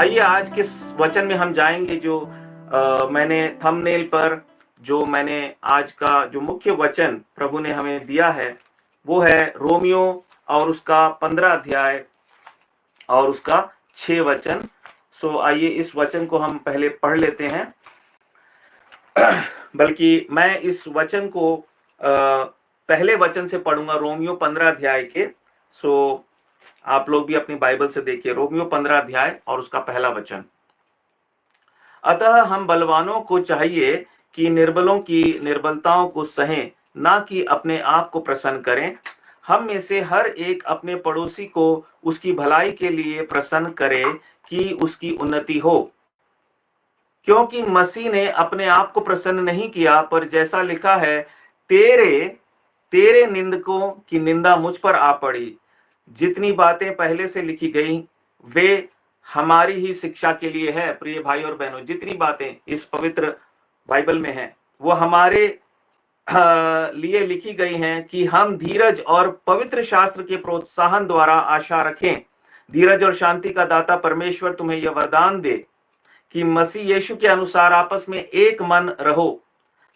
आइए आज के वचन में हम जाएंगे जो मैंने थंबनेल पर जो मैंने आज का जो मुख्य वचन प्रभु ने हमें दिया है वो है रोमियो और उसका 15 अध्याय और उसका 6 वचन। सो आइए इस वचन को हम पहले पढ़ लेते हैं। बल्कि मैं इस वचन को पहले वचन से पढ़ूंगा, रोमियो 15 अध्याय के। सो आप लोग भी अपनी बाइबल से देखिए, रोमियो 15 अध्याय और उसका पहला वचन। अतः हम बलवानों को चाहिए कि निर्बलों की निर्बलताओं को सहें, ना कि अपने आप को प्रसन्न करें। हम में से हर एक अपने पड़ोसी को उसकी भलाई के लिए प्रसन्न करे कि उसकी उन्नति हो, क्योंकि मसीह ने अपने आप को प्रसन्न नहीं किया, पर जैसा लिखा है, तेरे तेरे निंदकों की निंदा मुझ पर आ पड़ी। जितनी बातें पहले से लिखी गई वे हमारी ही शिक्षा के लिए है। प्रिय भाई और बहनों, जितनी बातें इस पवित्र बाइबल में हैं वो हमारे लिए लिखी गई हैं कि हम धीरज और पवित्र शास्त्र के प्रोत्साहन द्वारा आशा रखें। धीरज और शांति का दाता परमेश्वर तुम्हें यह वरदान दे कि मसीह यीशु के अनुसार आपस में एक मन रहो,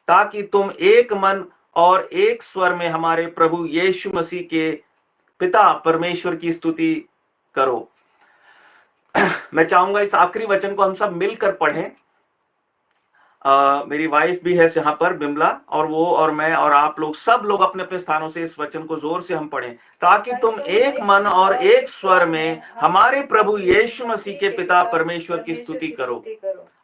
ताकि तुम एक मन और एक स्वर में हमारे प्रभु यीशु मसीह के पिता परमेश्वर की स्तुति करो। मैं चाहूंगा इस आखिरी वचन को हम सब मिलकर पढ़ें। मेरी वाइफ भी है यहाँ पर, बिमला, और वो और मैं और आप लोग सब लोग अपने अपने स्थानों से इस वचन को जोर से हम पढ़ें, ताकि तुम एक मन और एक स्वर में हमारे प्रभु यीशु मसीह के पिता परमेश्वर की स्तुति करो।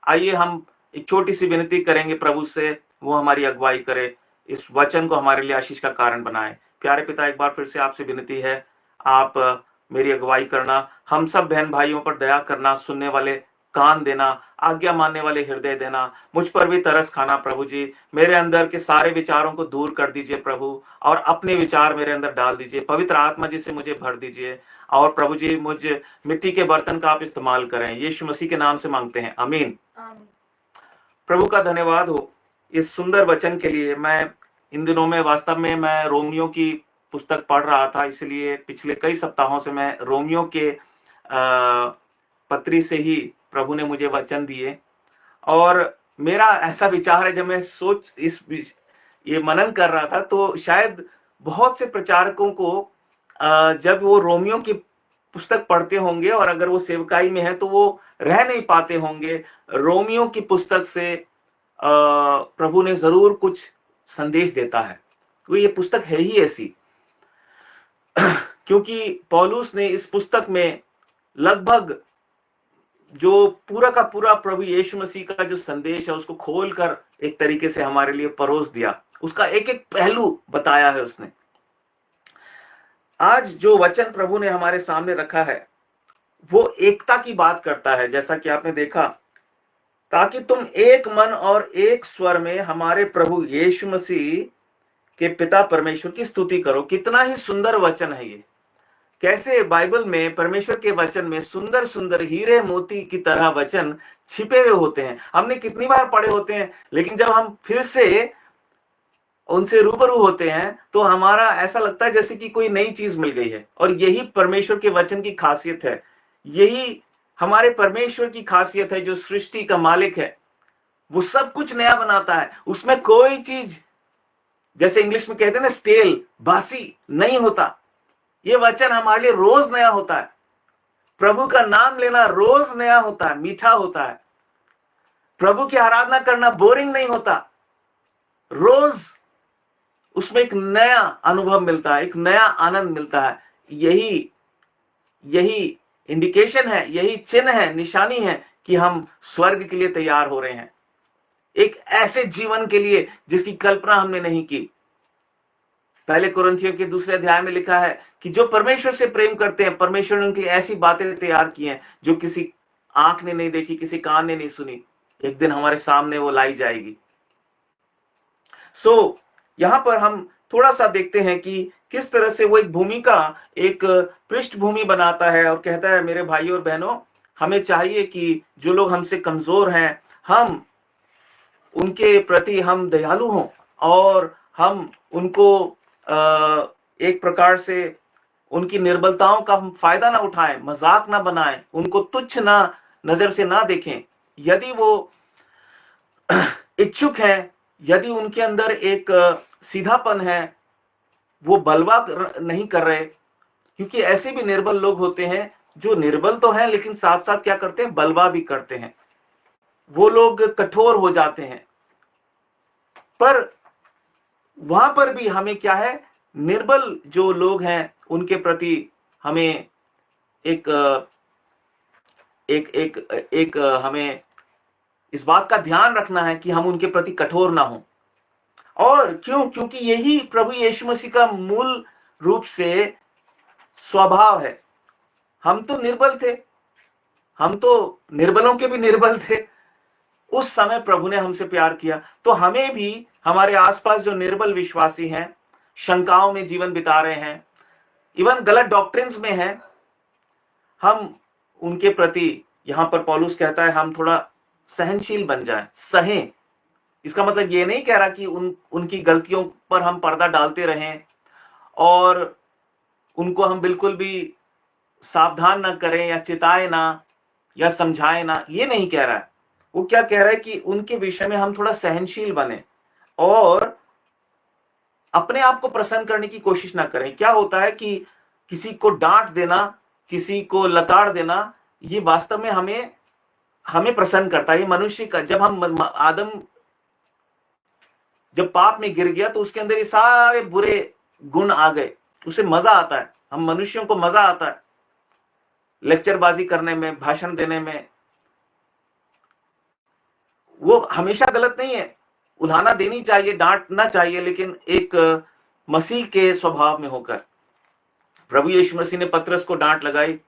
आइए हम एक छोटी सी विनती करेंगे प्रभु से, वो हमारी अगुवाई करे, इस वचन को हमारे लिए आशीष का कारण बनाए। प्यारे पिता, एक बार फिर से आपसे विनती है, आप मेरी अगुवाई करना, हम सब बहन भाइयों पर दया करना, सुनने वाले कान देना, आज्ञा मानने वाले हृदय देना, मुझ पर भी तरस खाना प्रभु जी। मेरे अंदर के सारे विचारों को दूर कर दीजिए प्रभु, और अपने विचार मेरे अंदर डाल दीजिए। पवित्र आत्मा जी से मुझे भर दीजिए, और प्रभु जी मुझ मिट्टी के बर्तन का आप इस्तेमाल करें। यीशु मसीह के नाम से मांगते हैं, आमीन। प्रभु का धन्यवाद हो इस सुंदर वचन के लिए। मैं इन दिनों में वास्तव में मैं रोमियो की पुस्तक पढ़ रहा था, इसलिए पिछले कई सप्ताहों से मैं रोमियो के पत्री से ही प्रभु ने मुझे वचन दिए। और मेरा ऐसा विचार है, जब मैं ये मनन कर रहा था, तो शायद बहुत से प्रचारकों को जब वो रोमियो की पुस्तक पढ़ते होंगे और अगर वो सेवकाई में है तो वो रह नहीं पाते होंगे। रोमियो की पुस्तक से प्रभु ने जरूर कुछ संदेश देता है, तो ये पुस्तक है ही ऐसी। क्योंकि पौलुस ने इस पुस्तक में लगभग जो पूरा का पूरा प्रभु यीशु मसीह का जो संदेश है उसको खोलकर एक तरीके से हमारे लिए परोस दिया, उसका एक एक पहलू बताया है उसने। आज जो वचन प्रभु ने हमारे सामने रखा है वो एकता की बात करता है, जैसा कि आपने देखा, ताकि तुम एक मन और एक स्वर में हमारे प्रभु यीशु मसीह के पिता परमेश्वर की स्तुति करो। कितना ही सुंदर वचन है ये। कैसे बाइबल में, परमेश्वर के वचन में सुंदर सुंदर हीरे मोती की तरह वचन छिपे हुए होते हैं। हमने कितनी बार पढ़े होते हैं, लेकिन जब हम फिर से उनसे रूबरू होते हैं तो हमारा ऐसा लगता है जैसे कि कोई नई चीज मिल गई है। और यही परमेश्वर के वचन की खासियत है, यही हमारे परमेश्वर की खासियत है। जो सृष्टि का मालिक है वो सब कुछ नया बनाता है, उसमें कोई चीज, जैसे इंग्लिश में कहते हैं ना, स्टेल, बासी नहीं होता। ये वचन हमारे लिए रोज नया होता है। प्रभु का नाम लेना रोज नया होता है, मीठा होता है। प्रभु की आराधना करना बोरिंग नहीं होता, रोज उसमें एक नया अनुभव मिलता है, एक नया आनंद मिलता है। यही इंडिकेशन है, यही चिन्ह है, निशानी है कि हम स्वर्ग के लिए तैयार हो रहे हैं, एक ऐसे जीवन के लिए जिसकी कल्पना हमने नहीं की। पहले कुरिन्थियों के 2 अध्याय में लिखा है कि जो परमेश्वर से प्रेम करते हैं, परमेश्वर ने उनके लिए ऐसी बातें तैयार की हैं जो किसी आंख ने नहीं देखी, किसी कान ने नहीं सुनी। एक दिन हमारे सामने वो लाई जाएगी। सो यहां पर हम थोड़ा सा देखते हैं कि किस तरह से वो एक भूमिका, एक पृष्ठभूमि बनाता है और कहता है, मेरे भाइयों और बहनों, हमें चाहिए कि जो लोग हमसे कमजोर हैं, हम उनके प्रति हम दयालु हों और हम उनको एक प्रकार से उनकी निर्बलताओं का हम फायदा ना उठाएं, मजाक ना बनाएं, उनको तुच्छ ना नजर से ना देखें, यदि वो इच्छुक हैं, यदि उनके अंदर एक सीधापन है, वो बलवा नहीं कर रहे, क्योंकि ऐसे भी निर्बल लोग होते हैं जो निर्बल तो हैं लेकिन साथ साथ क्या करते हैं, बलवा भी करते हैं, वो लोग कठोर हो जाते हैं। पर वहां पर भी हमें क्या है, निर्बल जो लोग हैं उनके प्रति हमें एक एक एक एक हमें इस बात का ध्यान रखना है कि हम उनके प्रति कठोर ना हो। और क्यों? क्योंकि यही प्रभु यीशु मसीह का मूल रूप से स्वभाव है। हम तो निर्बल थे, हम तो निर्बलों के भी निर्बल थे, उस समय प्रभु ने हमसे प्यार किया, तो हमें भी हमारे आसपास जो निर्बल विश्वासी हैं, शंकाओं में जीवन बिता रहे हैं, इवन गलत डॉक्ट्रिन्स में हैं, हम उनके प्रति, यहां पर पौलुस कहता है हम थोड़ा सहनशील बन जाएं, सहें। इसका मतलब ये नहीं कह रहा कि उनकी गलतियों पर हम पर्दा डालते रहें और उनको हम बिल्कुल भी सावधान ना करें या चिताए ना या समझाए ना, ये नहीं कह रहा है। वो क्या कह रहा है कि उनके विषय में हम थोड़ा सहनशील बने और अपने आप को प्रसन्न करने की कोशिश ना करें। क्या होता है कि किसी को डांट देना, किसी को लताड़ देना, ये वास्तव में हमें प्रसन्न करता है। ये मनुष्य का, जब आदम जब पाप में गिर गया तो उसके अंदर ये सारे बुरे गुण आ गए, उसे मजा आता है। हम मनुष्यों को मजा आता है लेक्चरबाजी करने में, भाषण देने में। वो हमेशा गलत नहीं है, उलाहना देनी चाहिए, डांटना चाहिए, लेकिन एक मसीह के स्वभाव में होकर। प्रभु यीशु मसीह ने पतरस को डांट लगाई,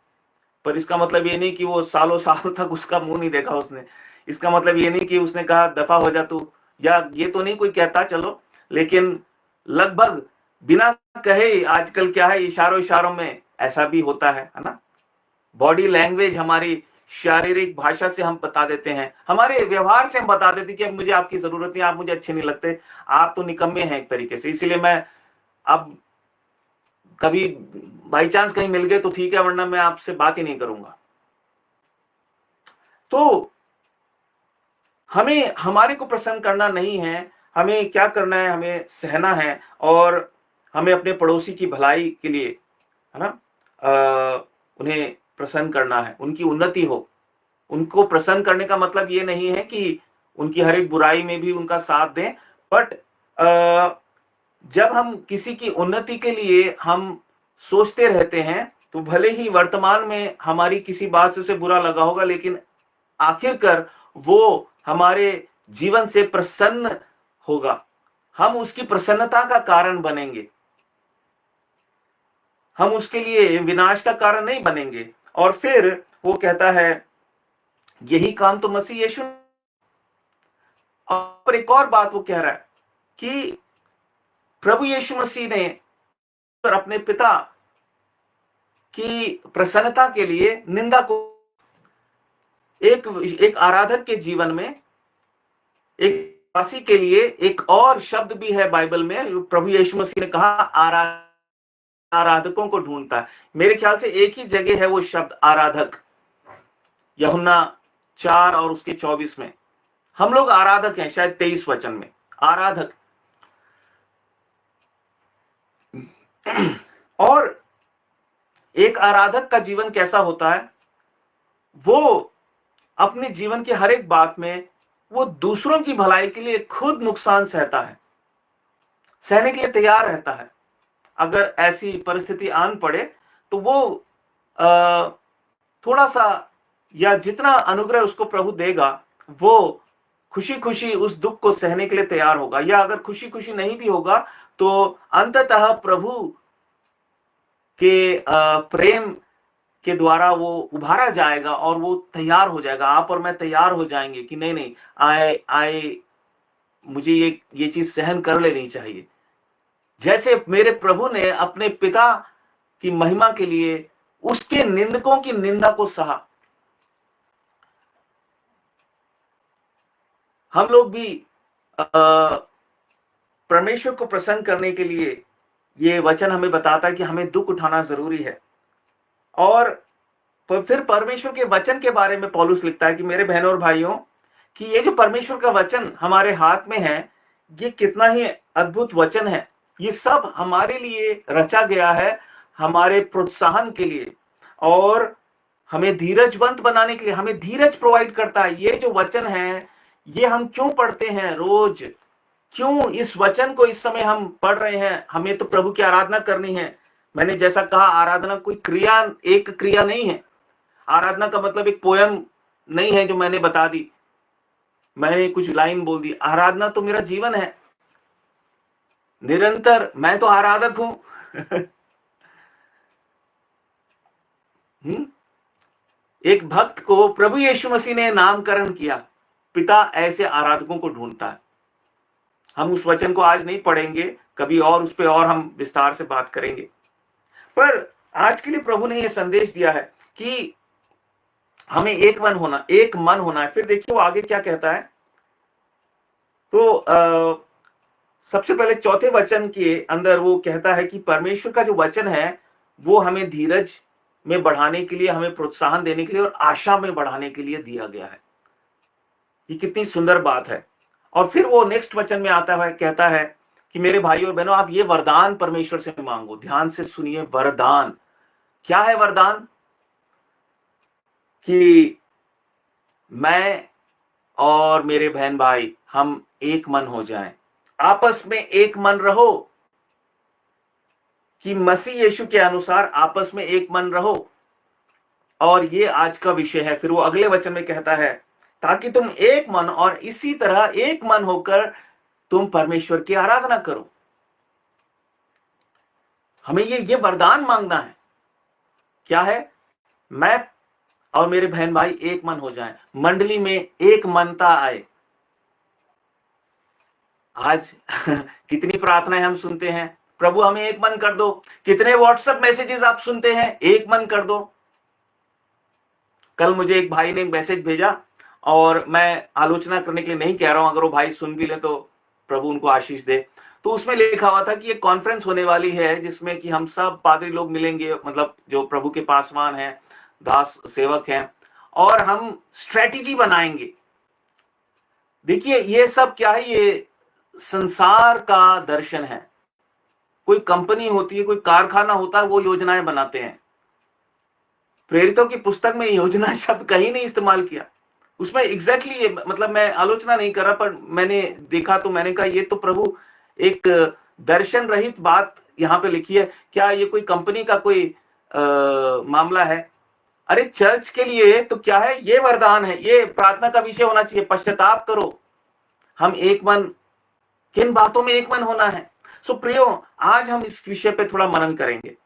पर इसका मतलब ये नहीं कि वो सालों साल तक उसका मुंह नहीं देखा उसने। इसका मतलब ये नहीं कि उसने कहा दफा हो जा तू, या ये तो नहीं कोई कहता, चलो, लेकिन लगभग बिना कहे आजकल क्या है, इशारों इशारों में ऐसा भी होता है ना। बॉडी लैंग्वेज, हमारी शारीरिक भाषा से हम बता देते हैं, हमारे व्यवहार से हम बता देते हैं कि अब मुझे आपकी जरूरत नहीं, आप मुझे अच्छे नहीं लगते, आप तो निकम्मे हैं एक तरीके से, इसीलिए मैं अब कभी बाई चांस कहीं मिल गए तो ठीक है, वरना मैं आपसे बात ही नहीं करूंगा। तो हमें हमारे को प्रसन्न करना नहीं है, हमें क्या करना है, हमें सहना है और हमें अपने पड़ोसी की भलाई के लिए, है ना, उन्हें प्रसन्न करना है, उनकी उन्नति हो। उनको प्रसन्न करने का मतलब ये नहीं है कि उनकी हर एक बुराई में भी उनका साथ दें, बट जब हम किसी की उन्नति के लिए हम सोचते रहते हैं, तो भले ही वर्तमान में हमारी किसी बात से उसे बुरा लगा होगा, लेकिन आखिरकार वो हमारे जीवन से प्रसन्न होगा, हम उसकी प्रसन्नता का कारण बनेंगे, हम उसके लिए विनाश का कारण नहीं बनेंगे। और फिर वो कहता है यही काम तो मसीह यीशु। और एक और बात वो कह रहा है कि प्रभु यीशु मसीह ने अपने पिता की प्रसन्नता के लिए निंदा को, एक आराधक के जीवन में, एक वासी के लिए एक और शब्द भी है बाइबल में, प्रभु यीशु मसीह ने कहा आराधकों को ढूंढता है। मेरे ख्याल से एक ही जगह है वो शब्द आराधक, यूहन्ना 4 और उसके 24 में। हम लोग आराधक हैं, शायद 23 वचन में आराधक। और एक आराधक का जीवन कैसा होता है, वो अपने जीवन के हर एक बात में वो दूसरों की भलाई के लिए खुद नुकसान सहता है, सहने के लिए तैयार रहता है। अगर ऐसी परिस्थिति आन पड़े तो वो थोड़ा सा, या जितना अनुग्रह उसको प्रभु देगा, वो खुशी खुशी उस दुख को सहने के लिए तैयार होगा। या अगर खुशी खुशी नहीं भी होगा तो अंततः प्रभु के प्रेम के द्वारा वो उभारा जाएगा और वो तैयार हो जाएगा। आप और मैं तैयार हो जाएंगे कि नहीं नहीं, आए मुझे ये चीज सहन कर लेनी चाहिए। जैसे मेरे प्रभु ने अपने पिता की महिमा के लिए उसके निंदकों की निंदा को सहा, हम लोग भी परमेश्वर को प्रसन्न करने के लिए, ये वचन हमें बताता है कि हमें दुख उठाना जरूरी है। और पर फिर परमेश्वर के वचन के बारे में पौलुस लिखता है कि मेरे बहनों और भाइयों, कि ये जो परमेश्वर का वचन हमारे हाथ में है, ये कितना ही अद्भुत वचन है। ये सब हमारे लिए रचा गया है, हमारे प्रोत्साहन के लिए और हमें धीरजवंत बनाने के लिए, हमें धीरज प्रोवाइड करता है। ये जो वचन है, ये हम क्यों पढ़ते हैं रोज, क्यों इस वचन को इस समय हम पढ़ रहे हैं? हमें तो प्रभु की आराधना करनी है। मैंने जैसा कहा, आराधना कोई क्रिया, एक क्रिया नहीं है। आराधना का मतलब एक पोयम नहीं है जो मैंने बता दी, मैंने कुछ लाइन बोल दी। आराधना तो मेरा जीवन है, निरंतर मैं तो आराधक हूं। एक भक्त को प्रभु यीशु मसीह ने नामकरण किया। पिता ऐसे आराधकों को ढूंढता है। हम उस वचन को आज नहीं पढ़ेंगे, कभी और उस पर और हम विस्तार से बात करेंगे। पर आज के लिए प्रभु ने यह संदेश दिया है कि हमें एक मन होना है। फिर देखिए वो आगे क्या कहता है। तो सबसे पहले चौथे वचन के अंदर वो कहता है कि परमेश्वर का जो वचन है वो हमें धीरज में बढ़ाने के लिए, हमें प्रोत्साहन देने के लिए और आशा में बढ़ाने के लिए दिया गया है। ये कितनी सुंदर बात है। और फिर वो नेक्स्ट वचन में आता है, कहता है कि मेरे भाई और बहनों, आप ये वरदान परमेश्वर से मांगो। ध्यान से सुनिए, वरदान क्या है? वरदान कि मैं और मेरे बहन भाई हम एक मन हो जाएं, आपस में एक मन रहो, कि मसीह यीशु के अनुसार आपस में एक मन रहो। और ये आज का विषय है। फिर वो अगले वचन में कहता है, ताकि तुम एक मन और इसी तरह एक मन होकर तुम परमेश्वर की आराधना करो। हमें ये वरदान मांगना है। क्या है? मैं और मेरे बहन भाई एक मन हो जाएं, मंडली में एक मनता आए। आज कितनी प्रार्थनाएं हम सुनते हैं, प्रभु हमें एक मन कर दो। कितने व्हाट्सएप मैसेजेस आप सुनते हैं, एक मन कर दो। कल मुझे एक भाई ने मैसेज भेजा, और मैं आलोचना करने के लिए नहीं कह रहा हूं, अगर वो भाई सुन भी ले तो प्रभु उनको आशीष दे। तो उसमें लिखा हुआ था कि एक कॉन्फ्रेंस होने वाली है जिसमें कि हम सब पादरी लोग मिलेंगे, मतलब जो प्रभु के पासवान हैं, दास सेवक हैं, और हम स्ट्रेटेजी बनाएंगे। देखिए ये सब क्या है? ये संसार का दर्शन है। कोई कंपनी होती है, कोई कारखाना होता है, वो योजनाएं बनाते हैं। प्रेरितों की पुस्तक में योजना शब्द कहीं नहीं इस्तेमाल किया। उसमें एग्जैक्टली मतलब मैं आलोचना नहीं कर रहा, पर मैंने देखा तो मैंने कहा ये तो प्रभु एक दर्शन रहित बात यहां पे लिखी है। क्या ये कोई कंपनी का कोई मामला है? अरे चर्च के लिए तो क्या है? ये वरदान है, ये प्रार्थना का विषय होना चाहिए। पश्चाताप करो, हम एक मन, किन बातों में एक मन होना है। सो प्रियो, आज हम इस विषय पे थोड़ा मनन करेंगे,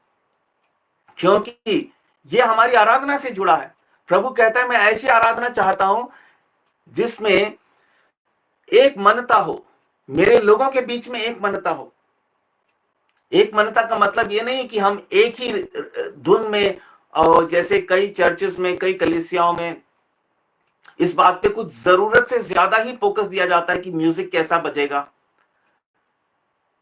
क्योंकि ये हमारी आराधना से जुड़ा है। प्रभु कहता है मैं ऐसी आराधना चाहता हूं जिसमें एक मनता हो, मेरे लोगों के बीच में एक मनता हो। एक मनता का मतलब ये नहीं कि हम एक ही धुन में, और जैसे कई चर्चेस में, कई कलीसियाओं में इस बात पे कुछ जरूरत से ज्यादा ही फोकस दिया जाता है कि म्यूजिक कैसा बजेगा।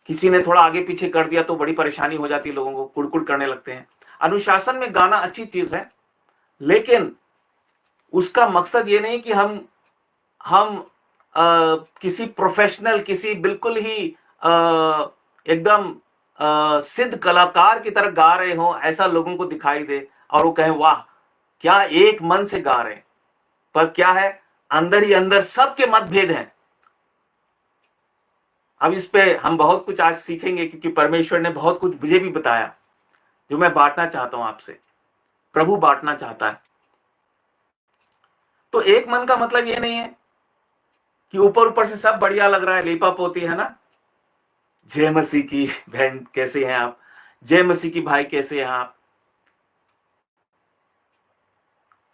किसी ने थोड़ा आगे पीछे कर दिया तो बड़ी परेशानी हो जाती है, लोगों को कुड़कुड़ करने लगते हैं। अनुशासन में गाना अच्छी चीज है, लेकिन उसका मकसद ये नहीं कि हम किसी प्रोफेशनल, किसी बिल्कुल ही एकदम सिद्ध कलाकार की तरह गा रहे हो, ऐसा लोगों को दिखाई दे और वो कहें वाह क्या एक मन से गा रहे हैं। पर क्या है? अंदर ही अंदर सबके मतभेद हैं। अब इस पे हम बहुत कुछ आज सीखेंगे, क्योंकि परमेश्वर ने बहुत कुछ मुझे भी बताया जो मैं बांटना चाहता हूं आपसे। प्रभु बांटना चाहता है। तो एक मन का मतलब ये नहीं है कि ऊपर ऊपर से सब बढ़िया लग रहा है, लीपा पोती है ना, जय मसीह की बहन कैसे हैं आप, जय मसीह की भाई कैसे हैं आप।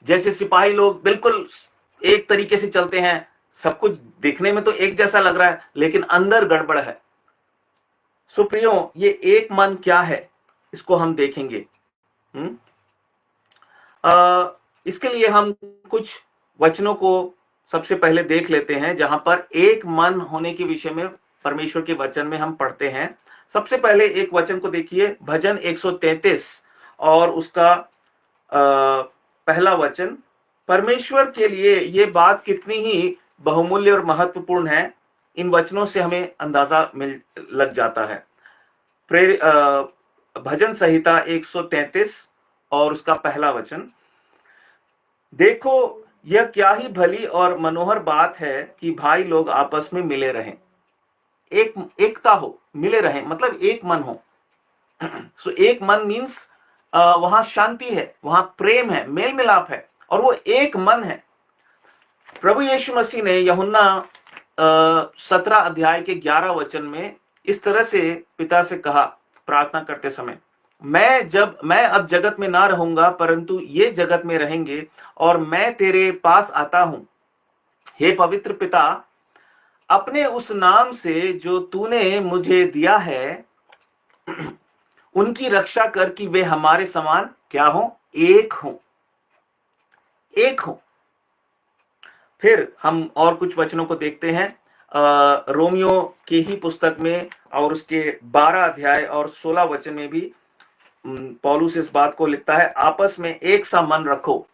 जैसे सिपाही लोग बिल्कुल एक तरीके से चलते हैं, सब कुछ देखने में तो एक जैसा लग रहा है, लेकिन अंदर गड़बड़ है। सो प्रियो, ये एक मन क्या है इसको हम देखेंगे। इसके लिए हम कुछ वचनों को सबसे पहले देख लेते हैं, जहां पर एक मन होने के विषय में परमेश्वर के वचन में हम पढ़ते हैं। सबसे पहले एक वचन को देखिए, भजन 133 और उसका पहला वचन, परमेश्वर के लिए ये बात कितनी ही बहुमूल्य और महत्वपूर्ण है, इन वचनों से हमें अंदाजा मिल लग जाता है। भजन संहिता 133 और उसका पहला वचन, देखो यह क्या ही भली और मनोहर बात है कि भाई लोग आपस में मिले रहें, एकता हो, मिले रहें मतलब एक मन हो। सो एक मन मीन्स वहां शांति है, वहां प्रेम है, मेल मिलाप है, और वो एक मन है। प्रभु यीशु मसीह ने यूहन्ना 17 अध्याय के 11 वचन में इस तरह से पिता से कहा प्रार्थना करते समय, मैं अब जगत में ना रहूंगा परंतु ये जगत में रहेंगे और मैं तेरे पास आता हूं। हे पवित्र पिता, अपने उस नाम से जो तूने मुझे दिया है उनकी रक्षा कर कि वे हमारे समान क्या हो, एक हो, एक हो। फिर हम और कुछ वचनों को देखते हैं रोमियो की ही पुस्तक में और उसके 12 अध्याय और 16 वचन में भी पौलुस इस बात को लिखता है, आपस में एक सा मन रखो।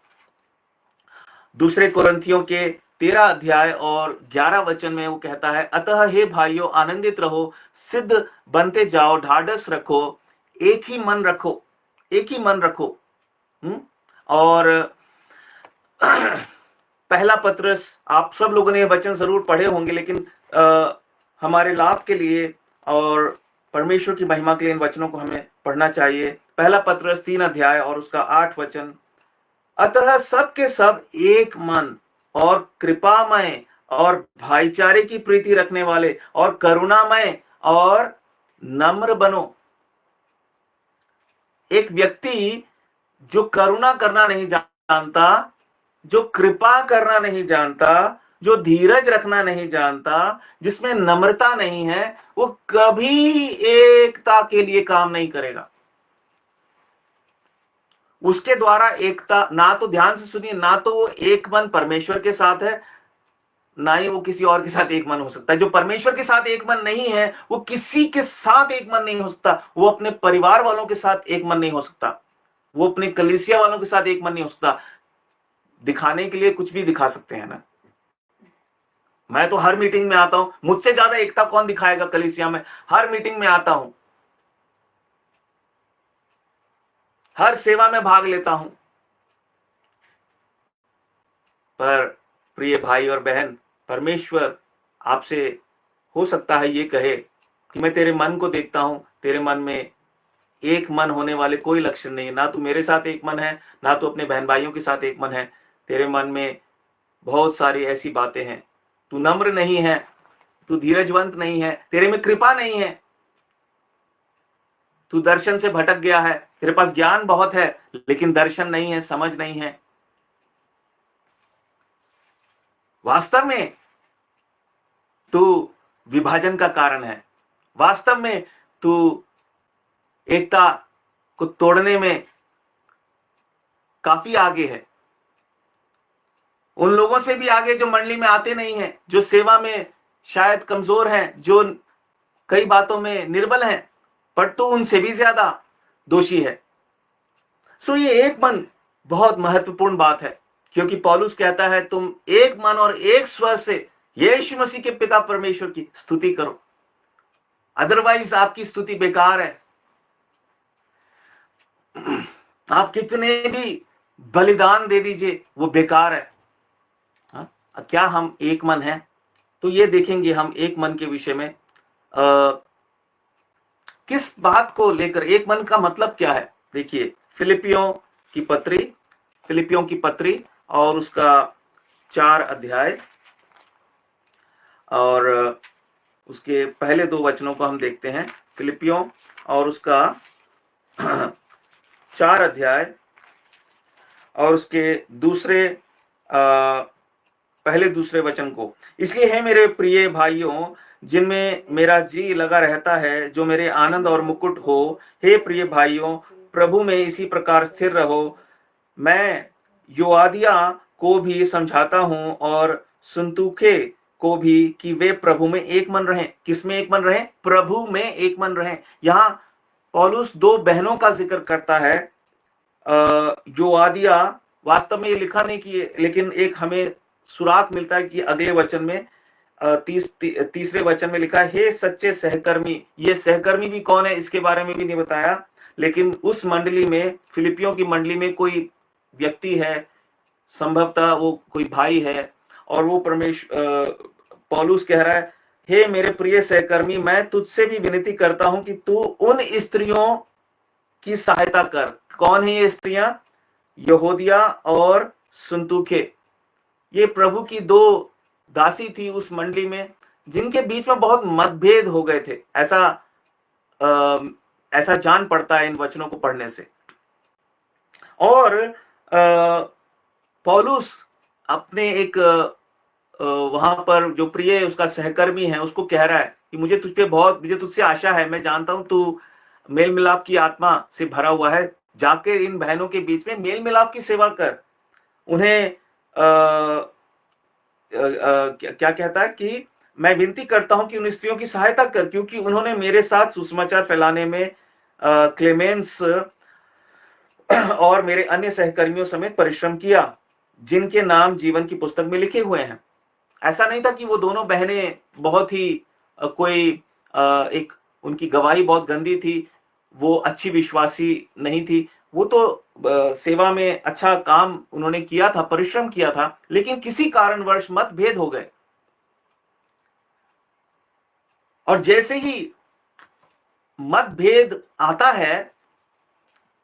दूसरे कोरिन्थियों के 13 अध्याय और 11 वचन में वो कहता है, अतः हे भाइयों आनंदित रहो, सिद्ध बनते जाओ, ढाढ़स रखो, एक ही मन रखो, एक ही मन रखो। और पहला पत्रस, आप सब लोगों ने ये वचन जरूर पढ़े होंगे, लेकिन हमारे लाभ के लिए और परमेश्वर की महिमा के लिए इन वचनों को हमें पढ़ना चाहिए। पहला पत्रस 3 अध्याय और उसका 8 वचन, अतः सब के सब एक मन और कृपामय और भाईचारे की प्रीति रखने वाले और करुणामय और नम्र बनो। एक व्यक्ति जो करुणा करना नहीं जानता, जो कृपा करना नहीं जानता, जो धीरज रखना नहीं जानता, जिसमें नम्रता नहीं है, वो कभी एकता के लिए काम नहीं करेगा। उसके द्वारा एकता, ना तो ध्यान से सुनिए, ना तो वो एक मन परमेश्वर के साथ है, ना ही वो किसी और के साथ एक मन हो सकता है। जो परमेश्वर के साथ एक मन नहीं है वो किसी के साथ एक मन नहीं हो सकता। वो अपने परिवार वालों के साथ एक मन नहीं हो सकता, वो अपने कलीसिया वालों के साथ एक मन नहीं हो सकता। दिखाने के लिए कुछ भी दिखा सकते हैं ना। मैं तो हर मीटिंग में आता हूं, मुझसे ज्यादा एकता कौन दिखाएगा कलीसिया में। हर मीटिंग में आता हूं, हर सेवा में भाग लेता हूं, पर प्रिय भाई और बहन, परमेश्वर आपसे हो सकता है ये कहे कि मैं तेरे मन को देखता हूं, तेरे मन में एक मन होने वाले कोई लक्षण नहीं है। ना तू मेरे साथ एक मन है, ना तू अपने बहन भाइयों के साथ एक मन है। तेरे मन में बहुत सारी ऐसी बातें हैं, तू नम्र नहीं है, तू धीरजवंत नहीं है, तेरे में कृपा नहीं है, तू दर्शन से भटक गया है, तेरे पास ज्ञान बहुत है लेकिन दर्शन नहीं है, समझ नहीं है। वास्तव में तू विभाजन का कारण है, वास्तव में तू एकता को तोड़ने में काफी आगे है, उन लोगों से भी आगे जो मंडली में आते नहीं हैं, जो सेवा में शायद कमजोर हैं, जो कई बातों में निर्बल हैं, पर तू उनसे भी ज्यादा दोषी है। सो ये एक मन बहुत महत्वपूर्ण बात है, क्योंकि पौलुस कहता है तुम एक मन और एक स्वर से यीशु मसीह के पिता परमेश्वर की स्तुति करो, अदरवाइज आपकी स्तुति बेकार है। आप कितने भी बलिदान दे दीजिए वो बेकार है। क्या हम एक मन हैं? तो ये देखेंगे हम एक मन के विषय में किस बात को लेकर एक मन का मतलब क्या है। देखिए फिलिपियों की पत्री और उसका 4 अध्याय और उसके पहले 2 वचनों को हम देखते हैं। फिलिपियों और उसका 4 अध्याय और उसके पहले दूसरे वचन को, इसलिए है मेरे प्रिय भाइयों जिनमें मेरा जी लगा रहता है, जो मेरे आनंद और मुकुट हो, हे प्रिय भाइयों प्रभु में इसी प्रकार स्थिर रहो। मैं योआदिया को भी समझाता हूं और सुन्तुखे को भी कि वे प्रभु में एक मन रहें। किसमें एक मन रहें? प्रभु में एक मन रहें। यहां पौलुस 2 बहनों का जिक्र करता है, योआदिया वास्तव में ये लिखा नहीं कि लेकिन एक हमें सुराग मिलता है कि अगले वचन में तीसरे वचन में लिखा है, हे सच्चे सहकर्मी। ये सहकर्मी भी कौन है इसके बारे में भी नहीं बताया, लेकिन उस मंडली में, फिलिपियों की मंडली में कोई व्यक्ति है, संभवतः वो कोई भाई है, और वो पौलुस कह रहा है, हे मेरे प्रिय सहकर्मी, मैं तुझसे भी विनती करता हूं कि तू उन स्त्रियों की सहायता कर। कौन है ये स्त्रियां? यहूदिया और सुन्तुखे। ये प्रभु की दो दासी थी उस मंडली में, जिनके बीच में बहुत मतभेद हो गए थे। ऐसा जान पड़ता है इन वचनों को पढ़ने से। और पौलुस अपने एक वहां पर जो प्रिय उसका सहकर्मी है उसको कह रहा है कि मुझे तुझसे आशा है, मैं जानता हूं तू मेल मिलाप की आत्मा से भरा हुआ है, जाके इन बहनों के बीच में मेल मिलाप की सेवा कर। उन्हें क्या कहता है कि मैं विनती करता हूं कि उन स्त्रियों की सहायता कर, क्योंकि उन्होंने मेरे साथ सुसमाचार फैलाने में क्लेमेंस और मेरे अन्य सहकर्मियों समेत परिश्रम किया, जिनके नाम जीवन की पुस्तक में लिखे हुए हैं। ऐसा नहीं था कि वो दोनों बहनें बहुत ही एक उनकी गवाही बहुत गंदी थी, वो अच्छी विश्वासी नहीं थी। वो तो सेवा में अच्छा काम उन्होंने किया था, परिश्रम किया था, लेकिन किसी कारणवश मतभेद हो गए। और जैसे ही मतभेद आता है,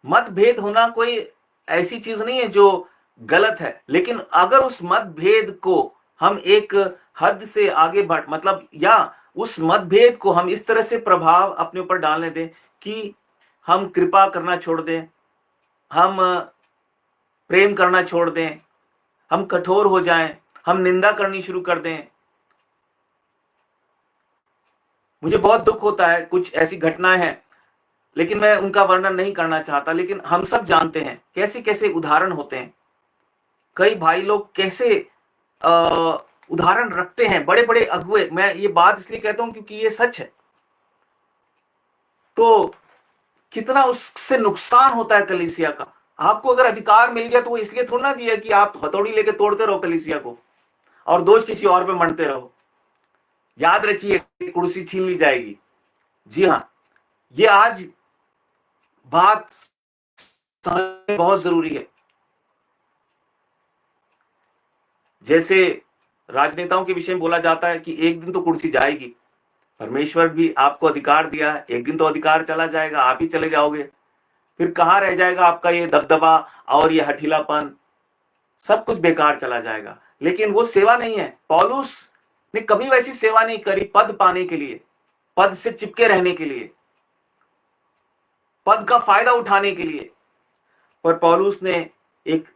मतभेद होना कोई ऐसी चीज नहीं है जो गलत है, लेकिन अगर उस मतभेद को हम एक हद से आगे बढ़ मतलब या उस मतभेद को हम इस तरह से प्रभाव अपने ऊपर डालने दें कि हम कृपा करना छोड़ दें, हम प्रेम करना छोड़ दें, हम कठोर हो जाएं, हम निंदा करनी शुरू कर दें। मुझे बहुत दुख होता है, कुछ ऐसी घटनाएं हैं, लेकिन मैं उनका वर्णन नहीं करना चाहता, लेकिन हम सब जानते हैं कैसे कैसे उदाहरण होते हैं। कई भाई लोग कैसे उदाहरण रखते हैं, बड़े बड़े अगुए। मैं ये बात इसलिए कहता हूं क्योंकि ये सच है। तो कितना उससे नुकसान होता है कलीसिया का। आपको अगर अधिकार मिल गया तो वो इसलिए थोड़ा ना दिया कि आप हथौड़ी लेके तोड़ते रहो कलीसिया को और दोष किसी और पे मढ़ते रहो। याद रखिए, कुर्सी छीन ली जाएगी। जी हाँ, ये आज बात समझना बहुत जरूरी है। जैसे राजनेताओं के विषय में बोला जाता है कि एक दिन तो कुर्सी जाएगी, परमेश्वर भी आपको अधिकार दिया है, एक दिन तो अधिकार चला जाएगा, आप ही चले जाओगे। फिर कहां रह जाएगा आपका ये दबदबा और ये हठीलापन? सब कुछ बेकार चला जाएगा। लेकिन वो सेवा नहीं है। पौलुस ने कभी वैसी सेवा नहीं करी पद पाने के लिए, पद से चिपके रहने के लिए, पद का फायदा उठाने के लिए। पर पौलुस ने एक,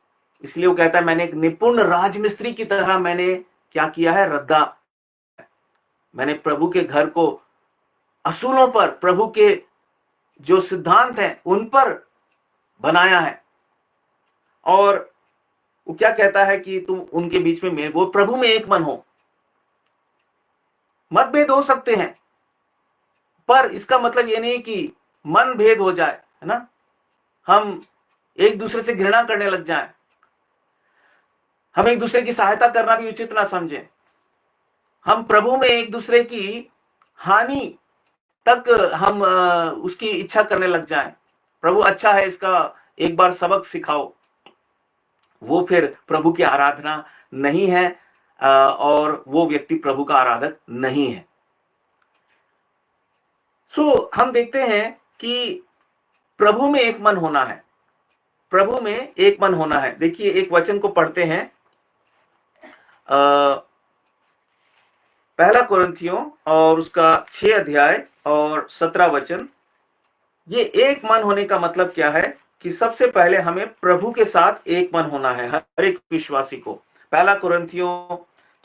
इसलिए वो कहता है मैंने एक निपुण राजमिस्त्री की तरह मैंने क्या किया है, रद्दा। मैंने प्रभु के घर को असूलों पर, प्रभु के जो सिद्धांत हैं उन पर बनाया है। और वो क्या कहता है कि तुम उनके बीच में वो प्रभु में एक मन हो। मतभेद हो सकते हैं, पर इसका मतलब ये नहीं कि मन भेद हो जाए, है ना, हम एक दूसरे से घृणा करने लग जाएं, हम एक दूसरे की सहायता करना भी उचित ना समझें, हम प्रभु में एक दूसरे की हानि तक हम उसकी इच्छा करने लग जाएं। प्रभु अच्छा है, इसका एक बार सबक सिखाओ। वो फिर प्रभु की आराधना नहीं है और वो व्यक्ति प्रभु का आराधक नहीं है। सो हम देखते हैं कि प्रभु में एक मन होना है, प्रभु में एक मन होना है। देखिए एक वचन को पढ़ते हैं, पहला कुरिन्थियों और उसका 6 अध्याय और 17 वचन। ये एक मन होने का मतलब क्या है कि सबसे पहले हमें प्रभु के साथ एक मन होना है, हर एक विश्वासी को। पहला कुरिन्थियों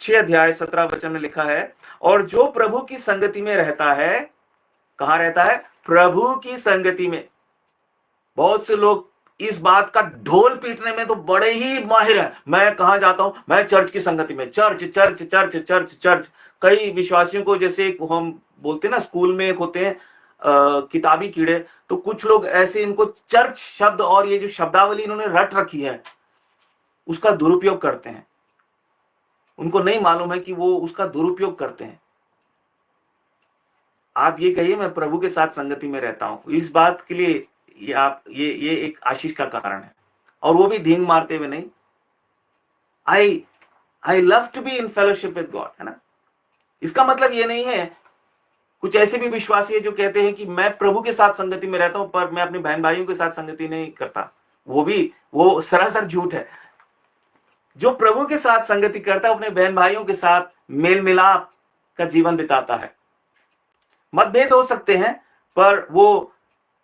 6 अध्याय 17 वचन में लिखा है, और जो प्रभु की संगति में रहता है, कहां रहता है? प्रभु की संगति में। बहुत से लोग इस बात का ढोल पीटने में तो बड़े ही माहिर हैं। मैं कहां जाता हूं? मैं चर्च की संगति में। Church church church church church. कई विश्वासियों को, जैसे हम बोलते हैं ना, स्कूल में एक होते हैं किताबी कीड़े, तो कुछ लोग ऐसे, इनको चर्च शब्द और ये जो शब्दावली इन्होंने रट रखी है, उसका दुरुपयोग करते हैं। उनको नहीं मालूम है कि वो उसका दुरुपयोग करते हैं। आप ये कहिए मैं प्रभु के साथ संगति में रहता हूं, इस बात के लिए ये एक आशीष का कारण है। और वो भी ढींग मारते हुए नहीं, I love to be in fellowship with God, है ना। इसका मतलब ये नहीं है, कुछ ऐसे भी विश्वासी है जो कहते हैं कि मैं प्रभु के साथ संगति में रहता हूं पर मैं अपने बहन भाइयों के साथ संगति नहीं करता। वो सरासर झूठ है। जो प्रभु के साथ संगति करता है अपने बहन भाइयों के साथ मेल मिलाप का जीवन बिताता है। मतभेद हो सकते हैं पर वो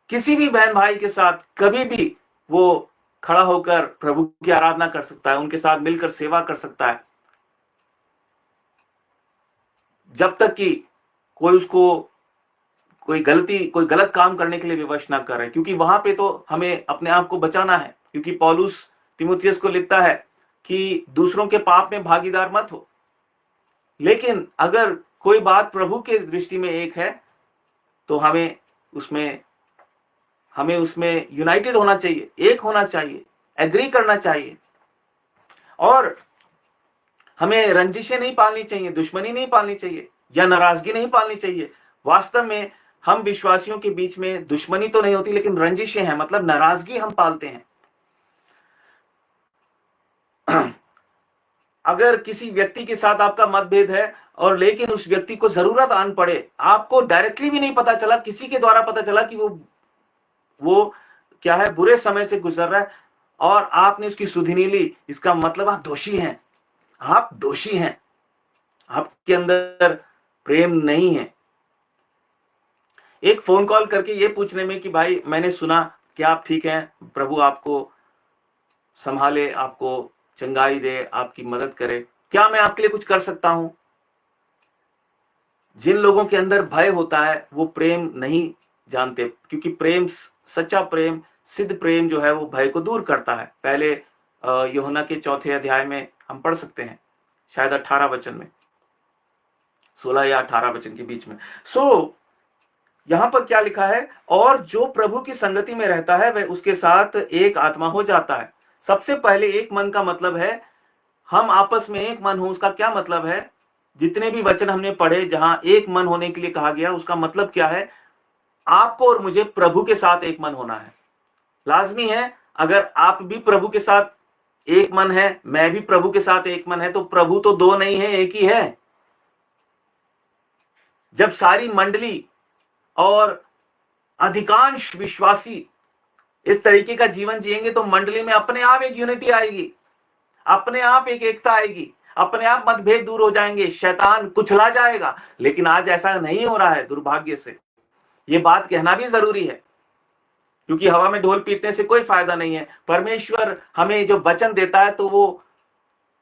किसी भी बहन भाई के साथ कभी भी वो खड़ा होकर प्रभु की आराधना कर सकता है, उनके साथ मिलकर सेवा कर सकता है, जब तक कि कोई उसको कोई गलत काम करने के लिए विवश ना करे। क्योंकि वहां पे तो हमें अपने आप को बचाना है। क्योंकि पौलुस तीमुथियुस को लिखता है कि दूसरों के पाप में भागीदार मत हो। लेकिन अगर कोई बात प्रभु के दृष्टि में एक है तो हमें उसमें यूनाइटेड होना चाहिए, एक होना चाहिए, एग्री करना चाहिए। और हमें रंजिशें नहीं पालनी चाहिए, दुश्मनी नहीं पालनी चाहिए या नाराजगी नहीं पालनी चाहिए। वास्तव में हम विश्वासियों के बीच में दुश्मनी तो नहीं होती लेकिन रंजिशें हैं, मतलब नाराजगी हम पालते हैं। अगर किसी व्यक्ति के साथ आपका मतभेद है और लेकिन उस व्यक्ति को जरूरत आन पड़े, आपको डायरेक्टली भी नहीं पता चला, किसी के द्वारा पता चला कि वो क्या है, बुरे समय से गुजर रहा है और आपने उसकी सुधि ली, इसका मतलब आप दोषी हैं। आप दोषी हैं, आपके अंदर प्रेम नहीं है। एक फोन कॉल करके ये पूछने में कि भाई मैंने सुना कि आप ठीक हैं, प्रभु आपको संभाले, आपको चंगाई दे, आपकी मदद करे, क्या मैं आपके लिए कुछ कर सकता हूं। जिन लोगों के अंदर भय होता है वो प्रेम नहीं जानते, क्योंकि प्रेम, सच्चा प्रेम, सिद्ध प्रेम जो है वो भय को दूर करता है। पहले यूहन्ना के 4 अध्याय में हम पढ़ सकते हैं, शायद 18 वचन में, 16 या 18 वचन के बीच में। यहां पर क्या लिखा है, और जो प्रभु की संगति में रहता है वह उसके साथ एक आत्मा हो जाता है। सबसे पहले एक मन का मतलब है हम आपस में एक मन हो। उसका क्या मतलब है, जितने भी वचन हमने पढ़े जहां एक मन होने के लिए कहा गया, उसका मतलब क्या है, आपको और मुझे प्रभु के साथ एक मन होना है। लाजमी है, अगर आप भी प्रभु के साथ एक मन है, मैं भी प्रभु के साथ एक मन है, तो प्रभु तो दो नहीं है, एक ही है। जब सारी मंडली और अधिकांश विश्वासी इस तरीके का जीवन जिएंगे तो मंडली में अपने आप एक यूनिटी आएगी, अपने आप एक एकता आएगी, अपने आप मतभेद दूर हो जाएंगे, शैतान कुचला जाएगा। लेकिन आज ऐसा नहीं हो रहा है, दुर्भाग्य से। ये बात कहना भी जरूरी है, क्योंकि हवा में ढोल पीटने से कोई फायदा नहीं है। परमेश्वर हमें जो वचन देता है तो वो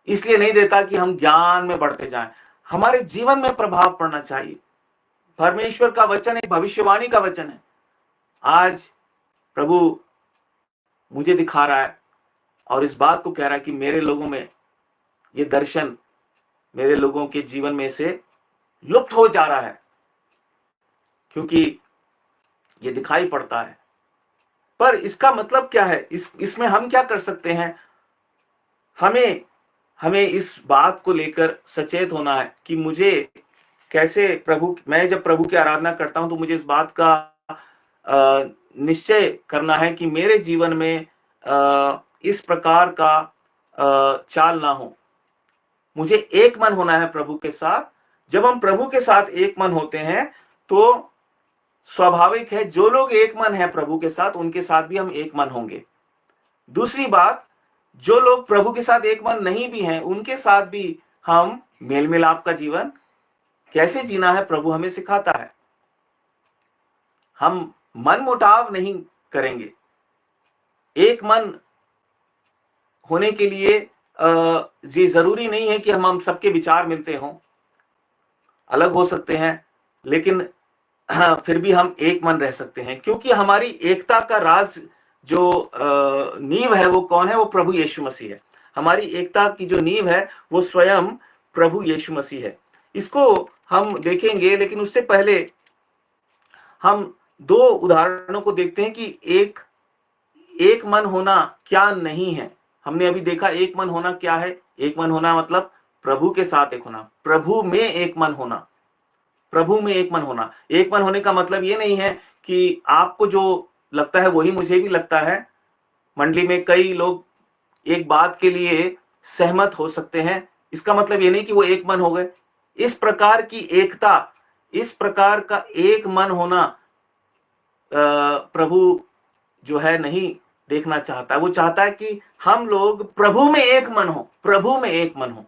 इसलिए नहीं देता कि हम ज्ञान में बढ़ते जाएं, हमारे जीवन में प्रभाव पड़ना चाहिए। परमेश्वर का वचन एक भविष्यवाणी का वचन है। आज प्रभु मुझे दिखा रहा है और इस बात को कह रहा है कि मेरे लोगों में ये दर्शन मेरे लोगों के जीवन में से लुप्त हो जा रहा है, क्योंकि ये दिखाई पड़ता है। पर इसका मतलब क्या है, इसमें हम क्या कर सकते हैं, हमें इस बात को लेकर सचेत होना है कि मुझे कैसे मैं जब प्रभु की आराधना करता हूं तो मुझे इस बात का निश्चय करना है कि मेरे जीवन में इस प्रकार का चाल ना हो। मुझे एक मन होना है प्रभु के साथ। जब हम प्रभु के साथ एक मन होते हैं तो स्वाभाविक है जो लोग एक मन है प्रभु के साथ, उनके साथ भी हम एक मन होंगे। दूसरी बात, जो लोग प्रभु के साथ एक मन नहीं भी हैं, उनके साथ भी हम मेल मिलाप का जीवन कैसे जीना है प्रभु हमें सिखाता है। हम मन मुटाव नहीं करेंगे। एक मन होने के लिए ये जरूरी नहीं है कि हम सबके विचार मिलते हों, अलग हो सकते हैं, लेकिन फिर भी हम एक मन रह सकते हैं, क्योंकि हमारी एकता का राज जो नींव है वो कौन है, वो प्रभु यीशु मसीह है। हमारी एकता की जो नींव है वो स्वयं प्रभु यीशु मसीह है। इसको हम देखेंगे, लेकिन उससे पहले हम दो उदाहरणों को देखते हैं कि एक मन होना क्या नहीं है। हमने अभी देखा एक मन होना क्या है। एक मन होना मतलब प्रभु के साथ एक होना, प्रभु में एक मन होना, प्रभु में एक मन होना। एक मन होने का मतलब ये नहीं है कि आपको जो लगता है वही मुझे भी लगता है। मंडली में कई लोग एक बात के लिए सहमत हो सकते हैं, इसका मतलब ये नहीं कि वो एक मन हो गए। इस प्रकार की एकता, इस प्रकार का एक मन होना प्रभु जो है नहीं देखना चाहता। वो चाहता है कि हम लोग प्रभु में एक मन हो, प्रभु में एक मन हो।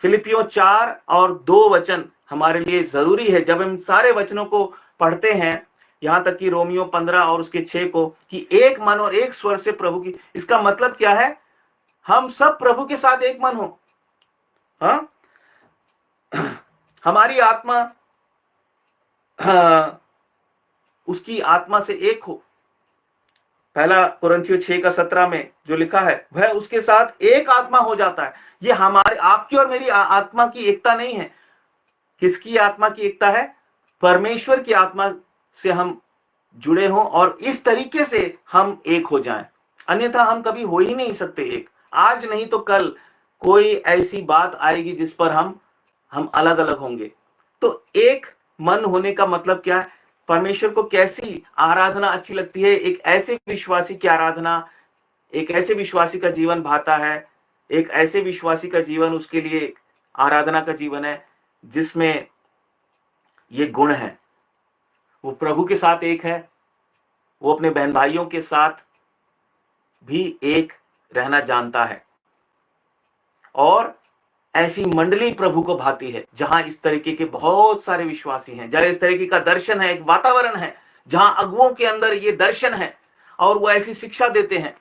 फिलिपियों 4 और 2 वचन हमारे लिए जरूरी है जब हम सारे वचनों को पढ़ते हैं, यहां तक कि रोमियो 15 और उसके 6 को, कि एक मन और एक स्वर से प्रभु की। इसका मतलब क्या है? हम सब प्रभु के साथ एक मन हो। हाँ, हमारी आत्मा उसकी आत्मा से एक हो। पहला कुरिन्थियों 6 का 17 में जो लिखा है वह उसके साथ एक आत्मा हो जाता है। ये हमारी, आपकी और मेरी आत्मा की एकता नहीं है। किसकी आत्मा की एकता है? परमेश्वर की आत्मा से हम जुड़े हों और इस तरीके से हम एक हो जाएं, अन्यथा हम कभी हो ही नहीं सकते एक। आज नहीं तो कल कोई ऐसी बात आएगी जिस पर हम अलग अलग होंगे। तो एक मन होने का मतलब क्या है? परमेश्वर को कैसी आराधना अच्छी लगती है? एक ऐसे विश्वासी की आराधना, एक ऐसे विश्वासी का जीवन भाता है, एक ऐसे विश्वासी का जीवन उसके लिए आराधना का जीवन है जिसमें ये गुण है। वो प्रभु के साथ एक है, वो अपने बहन भाइयों के साथ भी एक रहना जानता है। और ऐसी मंडली प्रभु को भाती है जहां इस तरीके के बहुत सारे विश्वासी हैं, जहां इस तरीके का दर्शन है, एक वातावरण है जहां अगुओं के अंदर ये दर्शन है और वो ऐसी शिक्षा देते हैं।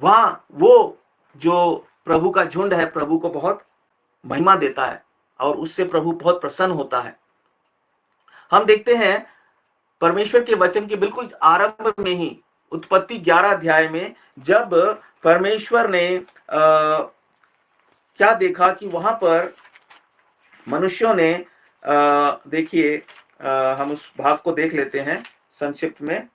वहां वो जो प्रभु का झुंड है प्रभु को बहुत महिमा देता है और उससे प्रभु बहुत प्रसन्न होता है। हम देखते हैं परमेश्वर के वचन के बिल्कुल आरंभ में ही, उत्पत्ति 11 अध्याय में, जब परमेश्वर ने क्या देखा कि वहां पर मनुष्यों ने, देखिए हम उस भाग को देख लेते हैं संक्षिप्त में।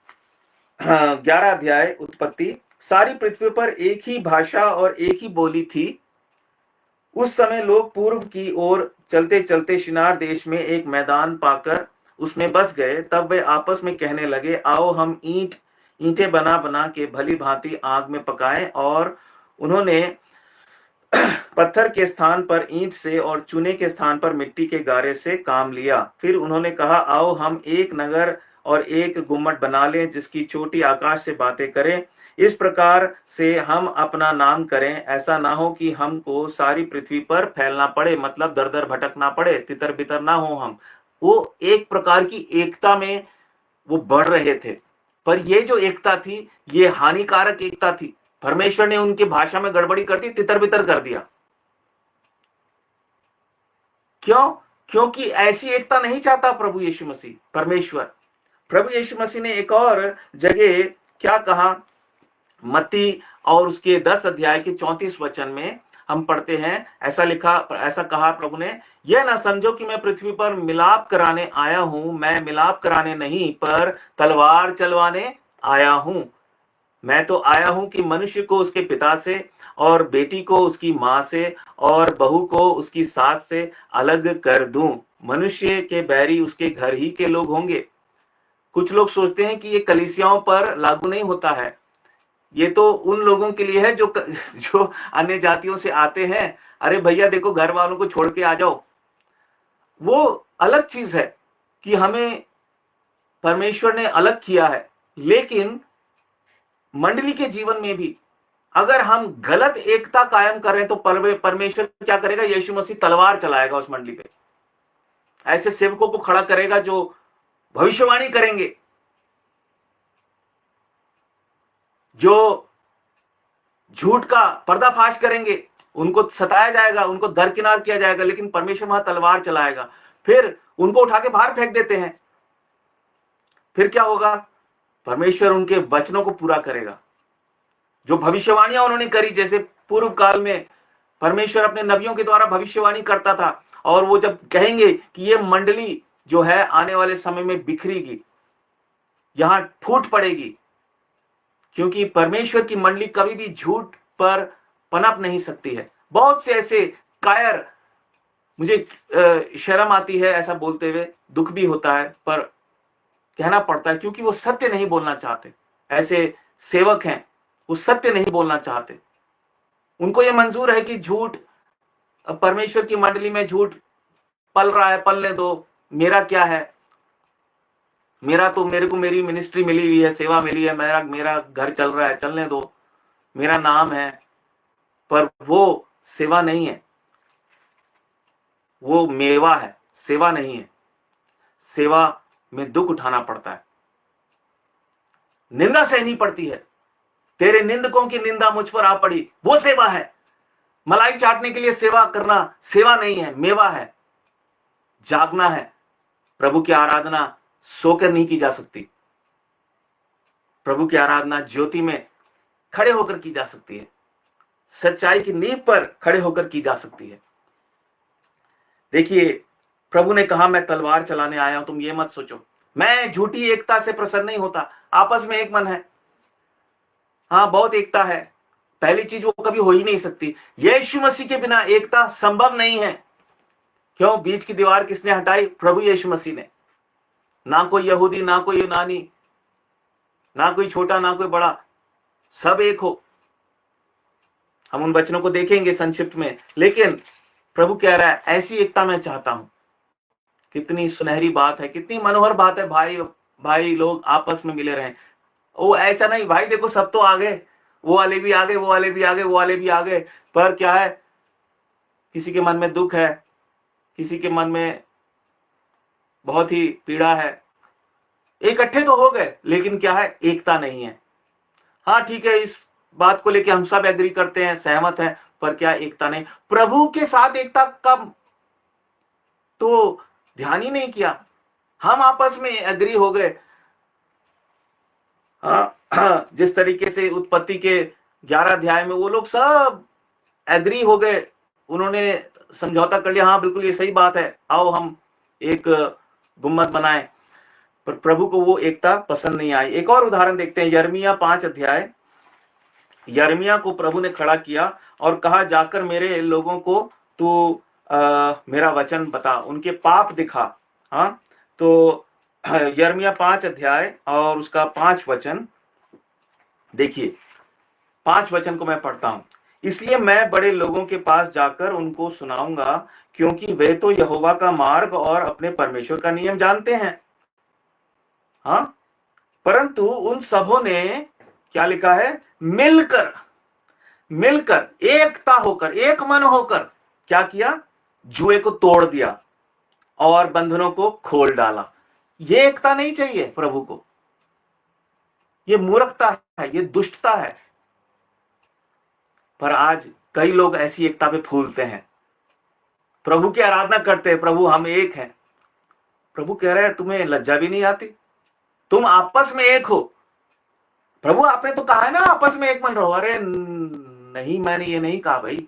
11 अध्याय उत्पत्ति। सारी पृथ्वी पर एक ही भाषा और एक ही बोली थी। उस समय लोग पूर्व की ओर चलते चलते शिनार देश में एक मैदान पाकर उसमें बस गए। तब वे आपस में कहने लगे, आओ हम ईंटें बना बना के भली भांति आग में पकाएं। और उन्होंने पत्थर के स्थान पर ईंट से और चूने के स्थान पर मिट्टी के गारे से काम लिया। फिर उन्होंने कहा, आओ हम एक नगर और एक गुम्मट बना लें जिसकी चोटी आकाश से बातें करें। इस प्रकार से हम अपना नाम करें, ऐसा ना हो कि हमको सारी पृथ्वी पर फैलना पड़े, मतलब दर दर भटकना पड़े, तितर बितर ना हो हम। वो एक प्रकार की एकता में वो बढ़ रहे थे, पर ये जो एकता थी ये हानिकारक एकता थी। परमेश्वर ने उनकी भाषा में गड़बड़ी कर दी, तितर बितर कर दिया। क्यों? क्योंकि ऐसी एकता नहीं चाहता प्रभु यीशु मसीह, परमेश्वर। प्रभु यीशु मसीह ने एक और जगह क्या कहा? मत्ती और उसके 10 अध्याय के 34 वचन में हम पढ़ते हैं, ऐसा कहा प्रभु ने, यह ना समझो कि मैं पृथ्वी पर मिलाप कराने आया हूं। मैं मिलाप कराने नहीं पर तलवार चलवाने आया हूं। मैं तो आया हूं कि मनुष्य को उसके पिता से और बेटी को उसकी मां से और बहू को उसकी सास से अलग कर दूं। मनुष्य के बैरी उसके घर ही के लोग होंगे। कुछ लोग सोचते हैं कि ये कलीसियाओं पर लागू नहीं होता है, ये तो उन लोगों के लिए है जो अन्य जातियों से आते हैं। अरे भैया देखो, घर वालों को छोड़ के आ जाओ। वो अलग चीज है कि हमें परमेश्वर ने अलग किया है, लेकिन मंडली के जीवन में भी अगर हम गलत एकता कायम करें तो परमेश्वर क्या करेगा? यीशु मसीह तलवार चलाएगा उस मंडली पे। ऐसे सेवकों को खड़ा करेगा जो भविष्यवाणी करेंगे, जो झूठ का पर्दाफाश करेंगे। उनको सताया जाएगा, उनको दरकिनार किया जाएगा, लेकिन परमेश्वर वहां तलवार चलाएगा। फिर उनको उठा के बाहर फेंक देते हैं। फिर क्या होगा? परमेश्वर उनके वचनों को पूरा करेगा। जो भविष्यवाणियां उन्होंने करी, जैसे पूर्व काल में परमेश्वर अपने नबियों के द्वारा भविष्यवाणी करता था, और वो जब कहेंगे कि ये मंडली जो है आने वाले समय में बिखरेगी, यहां फूट पड़ेगी, क्योंकि परमेश्वर की मंडली कभी भी झूठ पर पनप नहीं सकती है। बहुत से ऐसे कायर, मुझे शर्म आती है ऐसा बोलते हुए, दुख भी होता है, पर कहना पड़ता है क्योंकि वो सत्य नहीं बोलना चाहते। ऐसे सेवक हैं, वो सत्य नहीं बोलना चाहते। उनको ये मंजूर है कि झूठ, परमेश्वर की मंडली में झूठ पल रहा है, पलने दो, मेरा क्या है, मेरा तो, मेरे को मेरी मिनिस्ट्री मिली हुई है, सेवा मिली है, मेरा मेरा घर चल रहा है, चलने दो, मेरा नाम है। पर वो सेवा नहीं है, वो मेवा है, सेवा नहीं है। सेवा में दुख उठाना पड़ता है, निंदा सहनी पड़ती है। तेरे निंदकों की निंदा मुझ पर आ पड़ी, वो सेवा है। मलाई चाटने के लिए सेवा करना सेवा नहीं है, मेवा है। जागना है। प्रभु की आराधना सोकर नहीं की जा सकती। प्रभु की आराधना ज्योति में खड़े होकर की जा सकती है, सच्चाई की नींव पर खड़े होकर की जा सकती है। देखिए, प्रभु ने कहा मैं तलवार चलाने आया हूं। तुम ये मत सोचो, मैं झूठी एकता से प्रसन्न नहीं होता। आपस में एक मन है, हाँ बहुत एकता है। पहली चीज, वो कभी हो ही नहीं सकती। यीशु मसीह के बिना एकता संभव नहीं है। क्यों? बीच की दीवार किसने हटाई? प्रभु यीशु मसीह ने। ना कोई यहूदी, ना कोई यूनानी, ना कोई छोटा, ना कोई बड़ा, सब एक हो। हम उन वचनों को देखेंगे संक्षिप्त में, लेकिन प्रभु कह रहा है ऐसी एकता मैं चाहता हूं। कितनी सुनहरी बात है, कितनी मनोहर बात है। भाई भाई लोग आपस में मिले रहें। वो ऐसा नहीं भाई, देखो सब तो आ गए, वो वाले भी आ गए, वो वाले भी आ गए, वो वाले भी आ गए, पर क्या है, किसी के मन में दुख है, किसी के मन में बहुत ही पीड़ा है। इकट्ठे तो हो गए, लेकिन क्या है, एकता नहीं है। हाँ ठीक है, इस बात को लेके हम सब एग्री करते हैं, सहमत हैं, पर क्या एकता नहीं। प्रभु के साथ एकता का तो ध्यान ही नहीं किया। हम आपस में एग्री हो गए। हाँ, जिस तरीके से उत्पत्ति के 11 अध्याय में वो लोग सब एग्री हो गए, उन्होंने समझौता कर लिया, हाँ बिल्कुल ये सही बात है, आओ हम एक गुम्मत बनाएं। पर प्रभु को वो एकता पसंद नहीं आई। एक और उदाहरण देखते हैं, यिर्मयाह 5 अध्याय। यिर्मयाह को प्रभु ने खड़ा किया और कहा, जाकर मेरे लोगों को तू मेरा वचन बता, उनके पाप दिखा। हाँ, तो यिर्मयाह 5 अध्याय और उसका 5 वचन देखिए। 5 वचन को मैं पढ़ता हूं। इसलिए मैं बड़े लोगों के पास जाकर उनको सुनाऊंगा, क्योंकि वे तो यहोवा का मार्ग और अपने परमेश्वर का नियम जानते हैं। हाँ, परंतु उन सबों ने क्या लिखा है, मिलकर मिलकर एकता होकर, एक मन होकर क्या किया, जुए को तोड़ दिया और बंधनों को खोल डाला। ये एकता नहीं चाहिए प्रभु को। ये मूर्खता है, ये दुष्टता है। पर आज कई लोग ऐसी एकता पे फूलते हैं, प्रभु की आराधना करते हैं, प्रभु हम एक हैं। प्रभु कह रहे हैं तुम्हें लज्जा भी नहीं आती? तुम आपस में एक हो। प्रभु आपने तो कहा है ना आपस में एक मन रहो। अरे नहीं, मैंने ये नहीं कहा भाई।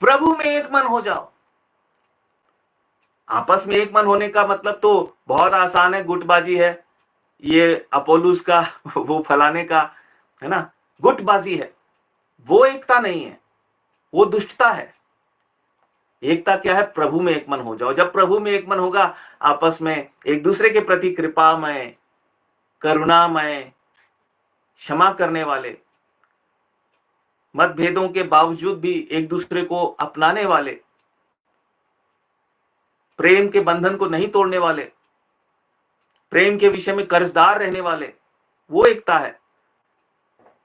प्रभु में एक मन हो जाओ। आपस में एक मन होने का मतलब तो बहुत आसान है, गुटबाजी है, ये अपोलुस का वो फलाने का है ना, गुटबाजी है। वो एकता नहीं है, वो दुष्टता है। एकता क्या है? प्रभु में एक मन हो जाओ। जब प्रभु में एक मन होगा, आपस में एक दूसरे के प्रति कृपामय, करुणामय, क्षमा करने वाले, मतभेदों के बावजूद भी एक दूसरे को अपनाने वाले, प्रेम के बंधन को नहीं तोड़ने वाले, प्रेम के विषय में कर्जदार रहने वाले, वो एकता है।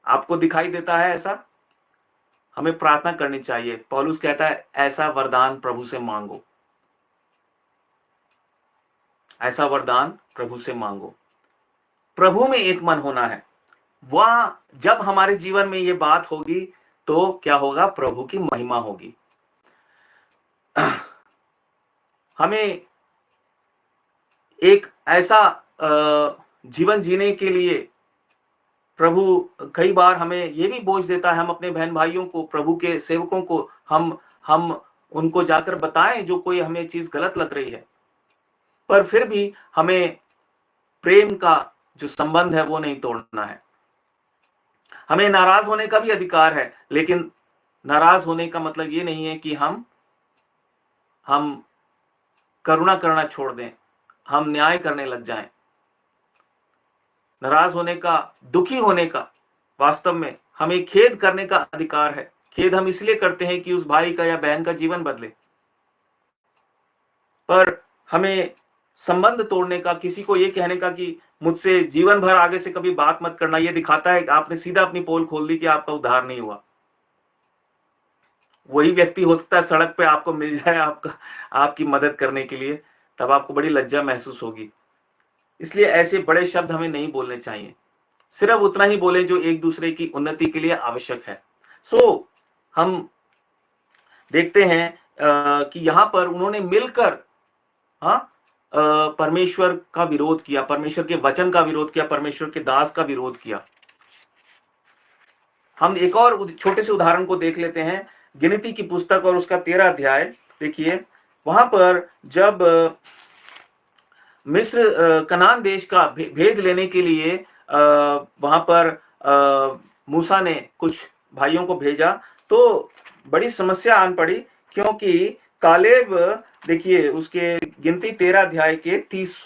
आपको दिखाई देता है ऐसा? हमें प्रार्थना करनी चाहिए। पौलुस कहता है ऐसा वरदान प्रभु से मांगो, ऐसा वरदान प्रभु से मांगो। प्रभु में एक मन होना है। वह जब हमारे जीवन में ये बात होगी तो क्या होगा? प्रभु की महिमा होगी। हमें एक ऐसा जीवन जीने के लिए प्रभु कई बार हमें ये भी बोझ देता है, हम अपने बहन भाइयों को, प्रभु के सेवकों को हम उनको जाकर बताएं जो कोई हमें चीज गलत लग रही है। पर फिर भी हमें प्रेम का जो संबंध है वो नहीं तोड़ना है। हमें नाराज होने का भी अधिकार है, लेकिन नाराज होने का मतलब ये नहीं है कि हम करुणा करना छोड़ दें, हम न्याय करने लग जाएं। नाराज होने का, दुखी होने का, वास्तव में हमें खेद करने का अधिकार है। खेद हम इसलिए करते हैं कि उस भाई का या बहन का जीवन बदले, पर हमें संबंध तोड़ने का, किसी को ये कहने का कि मुझसे जीवन भर आगे से कभी बात मत करना, ये दिखाता है कि आपने सीधा अपनी पोल खोल दी कि आपका उद्धार नहीं हुआ। वही व्यक्ति हो सकता है सड़क पे आपको मिल जाए आपकी मदद करने के लिए, तब आपको बड़ी लज्जा महसूस होगी। इसलिए ऐसे बड़े शब्द हमें नहीं बोलने चाहिए, सिर्फ उतना ही बोले जो एक दूसरे की उन्नति के लिए आवश्यक है। हम देखते हैं कि यहां पर उन्होंने मिलकर, हाँ, परमेश्वर का विरोध किया, परमेश्वर के वचन का विरोध किया, परमेश्वर के दास का विरोध किया। हम एक और छोटे से उदाहरण को देख लेते हैं, गिनती की पुस्तक और उसका 13 अध्याय। देखिए वहां पर जब मिस्र कनान देश का भेद लेने के लिए वहां पर मूसा ने कुछ भाइयों को भेजा, तो बड़ी समस्या आन पड़ी, क्योंकि कालेब, देखिए उसके गिनती 13 अध्याय के 30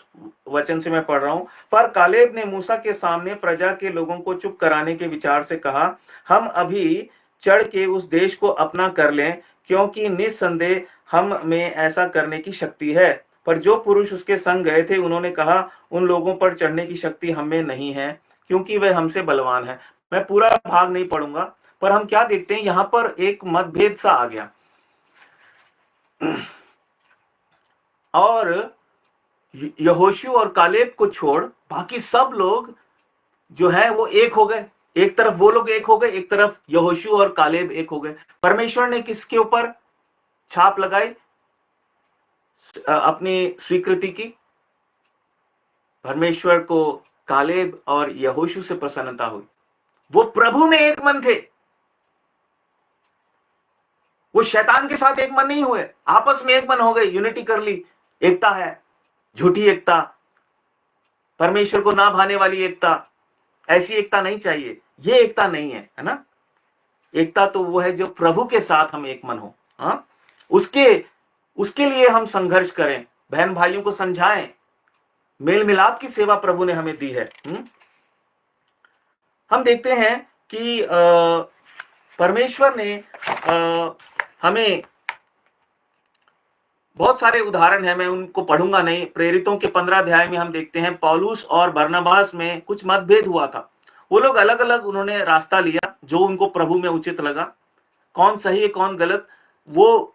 वचन से मैं पढ़ रहा हूं। पर कालेब ने मूसा के सामने प्रजा के लोगों को चुप कराने के विचार से कहा, हम अभी चढ़ के उस देश को अपना कर लें, क्योंकि निस्संदेह हम में ऐसा करने की शक्ति है। पर जो पुरुष उसके संग गए थे उन्होंने कहा, उन लोगों पर चढ़ने की शक्ति हमें नहीं है, क्योंकि वे हमसे बलवान हैं। मैं पूरा भाग नहीं पढ़ूंगा, पर हम क्या देखते हैं, यहां पर एक मतभेद सा आ गया और यहोशू और कालेब को छोड़ बाकी सब लोग जो है वो एक हो गए। एक तरफ वो लोग एक हो गए, एक तरफ यहोशू और कालेब एक हो गए। परमेश्वर ने किसके ऊपर छाप लगाई? अपनी स्वीकृति की। परमेश्वर को कालेब और यहोशू से प्रसन्नता हुई। वो प्रभु में एक मन थे, वो शैतान के साथ एक मन नहीं हुए, आपस में एक मन हो गए, यूनिटी कर ली। एकता है, झूठी एकता, परमेश्वर को ना भाने वाली एकता, ऐसी एकता नहीं चाहिए। ये एकता नहीं है, है ना। एकता तो वो है जो प्रभु के साथ हम एक मन हो, हाँ, उसके लिए हम संघर्ष करें, बहन भाइयों को समझाएं, मेल मिलाप की सेवा प्रभु ने हमें दी है। हम देखते हैं कि परमेश्वर ने हमें बहुत सारे उदाहरण हैं, मैं उनको पढ़ूंगा नहीं। प्रेरितों के 15 अध्याय में हम देखते हैं पौलुस और बरनबास में कुछ मतभेद हुआ था। वो लोग अलग अलग उन्होंने रास्ता लिया जो उनको प्रभु में उचित लगा। कौन सही है कौन गलत वो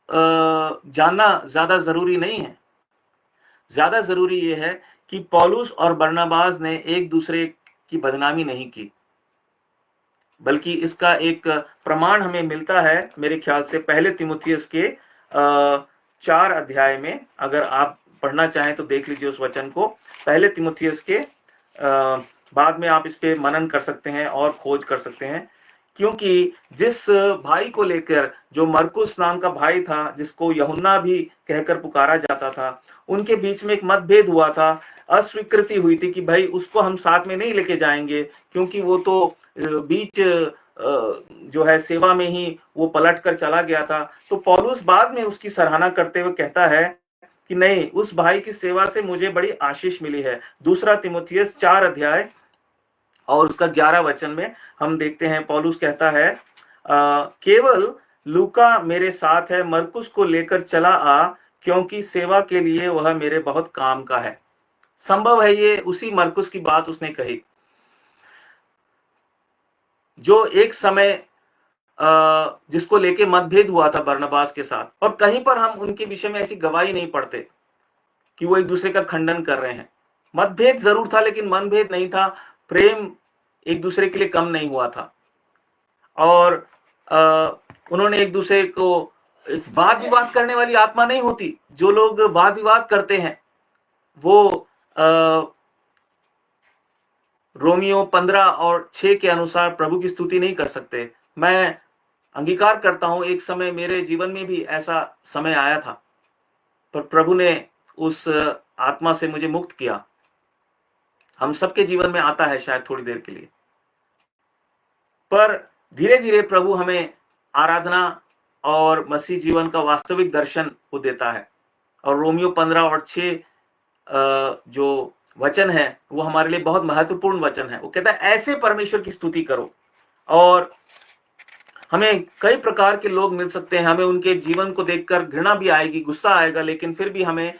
जानना ज्यादा जरूरी नहीं है। ज्यादा जरूरी ये है कि पौलुस और बरनबास ने एक दूसरे की बदनामी नहीं की, बल्कि इसका एक प्रमाण हमें मिलता है मेरे ख्याल से पहले तिमुथियुस के 4 अध्याय में। अगर आप पढ़ना चाहें तो देख लीजिए उस वचन को। पहले तिमुथियुस के बाद में आप इस पे मनन कर सकते हैं और खोज कर सकते हैं, क्योंकि जिस भाई को लेकर, जो मरकुस नाम का भाई था, जिसको यूहन्ना भी कहकर पुकारा जाता था, उनके बीच में एक मतभेद हुआ था, अस्वीकृति हुई थी कि भाई उसको हम साथ में नहीं लेके जाएंगे, क्योंकि वो तो बीच जो है सेवा में ही वो पलट कर चला गया था। तो पौलुस बाद में उसकी सराहना करते हुए कहता है कि नहीं, उस भाई की सेवा से मुझे बड़ी आशीष मिली है। दूसरा तिमुथियुस 4 अध्याय और उसका 11 वचन में हम देखते हैं पौलुस कहता है, केवल लूका मेरे साथ है, मरकुस को लेकर चला आ, क्योंकि सेवा के लिए वह मेरे बहुत काम का है। संभव है ये उसी मरकुस की बात उसने कही जो एक समय जिसको लेके मतभेद हुआ था बरनबास के साथ। और कहीं पर हम उनके विषय में ऐसी गवाही नहीं पढ़ते कि वो एक दूसरे का खंडन कर रहे हैं। मतभेद जरूर था लेकिन मनभेद नहीं था, प्रेम एक दूसरे के लिए कम नहीं हुआ था। और उन्होंने एक दूसरे को, एक वाद विवाद करने वाली आत्मा नहीं होती। जो लोग वाद विवाद करते हैं वो रोमियो 15 और 6 के अनुसार प्रभु की स्तुति नहीं कर सकते। मैं अंगीकार करता हूं, एक समय मेरे जीवन में भी ऐसा समय आया था, पर प्रभु ने उस आत्मा से मुझे मुक्त किया। हम सबके जीवन में आता है शायद थोड़ी देर के लिए, पर धीरे धीरे प्रभु हमें आराधना और मसीह जीवन का वास्तविक दर्शन वो देता है। और रोमियो 15 और 6 जो वचन है वो हमारे लिए बहुत महत्वपूर्ण वचन है। वो कहता है ऐसे परमेश्वर की स्तुति करो। और हमें कई प्रकार के लोग मिल सकते हैं, हमें उनके जीवन को देखकर घृणा भी आएगी, गुस्सा आएगा, लेकिन फिर भी हमें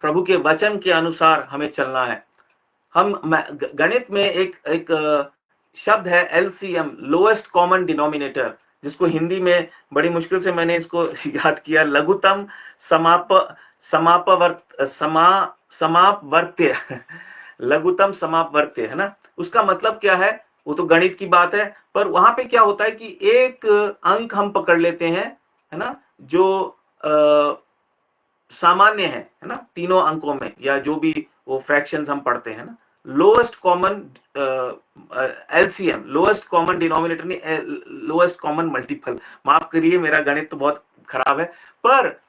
प्रभु के वचन के अनुसार हमें चलना है। गणित में एक शब्द है LCM, लोएस्ट कॉमन डिनोमिनेटर, जिसको हिंदी में बड़ी मुश्किल से मैंने इसको याद किया, लघुतम समापवर्त्य लघुतम समापवर्त्य है ना। उसका मतलब क्या है, वो तो गणित की बात है, पर वहां पे क्या होता है कि एक अंक हम पकड़ लेते हैं, है ना, जो सामान्य है ना, तीनों अंकों में, या जो भी वो फ्रैक्शंस हम पढ़ते हैं ना, lowest common LCM, lowest common denominator नहीं, लोएस्ट कॉमन मल्टीपल। माफ करिए, मेरा गणित तो बहुत खराब है, पर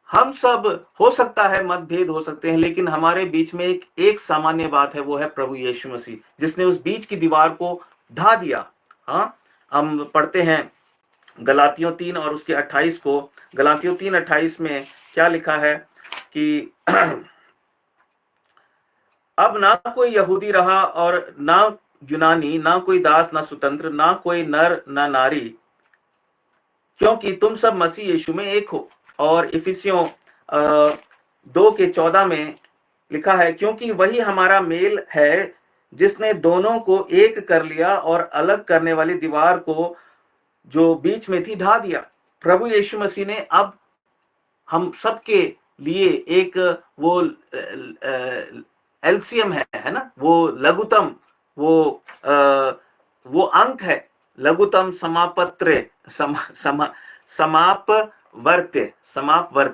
हम सब हो सकता है मतभेद हो सकते हैं, लेकिन हमारे बीच में एक सामान्य बात है, वो है प्रभु यीशु मसीह, जिसने उस बीच की दीवार को ढा दिया। हाँ, हम पढ़ते हैं गलातियों 3 और उसके 28 को। गलातियों 3:28 में क्या लिखा है कि अब ना कोई यहूदी रहा और ना यूनानी, ना कोई दास ना स्वतंत्र, ना कोई नर ना नारी, क्योंकि तुम सब मसीह यीशु में एक हो। और इफिसियों 2:14 में लिखा है, क्योंकि वही हमारा मेल है जिसने दोनों को एक कर लिया और अलग करने वाली दीवार को जो बीच में थी ढा दिया। प्रभु यीशु मसीह ने अब हम सबके लिए एक वो LCM है ना, वो लघुतम, वो अंक है, लघुतम समापवर्त्य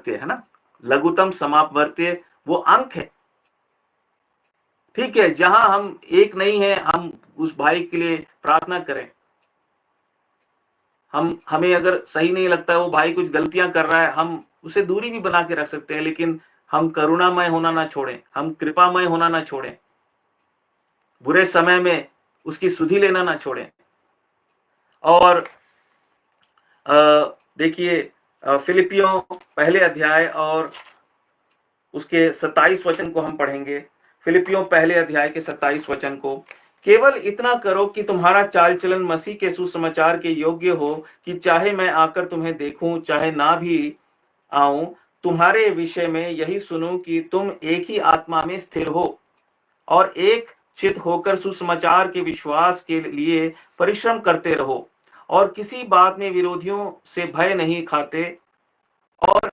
है ना, लघुतम समापवर्त्य वो अंक है। ठीक है, जहां हम एक नहीं है, हम उस भाई के लिए प्रार्थना करें। हमें अगर सही नहीं लगता है, वो भाई कुछ गलतियां कर रहा है, हम उसे दूरी भी बना के रख सकते हैं, लेकिन हम करुणामय होना ना छोड़ें, हम कृपामय होना ना छोड़ें, बुरे समय में उसकी सुधि लेना ना छोड़ें। और देखिए, फिलिपियों 1 अध्याय और उसके 27 वचन को हम पढ़ेंगे। फिलिपियों 1 अध्याय के 27 वचन को, केवल इतना करो कि तुम्हारा चाल चलन मसीह के सुसमाचार के योग्य हो, कि चाहे मैं आकर तुम्हें देखूं चाहे ना भी आऊं, तुम्हारे विषय में यही सुनूं कि तुम एक ही आत्मा में स्थिर हो और एक चित होकर सुसमाचार के विश्वास के लिए परिश्रम करते रहो, और किसी बात में विरोधियों से भय नहीं खाते, और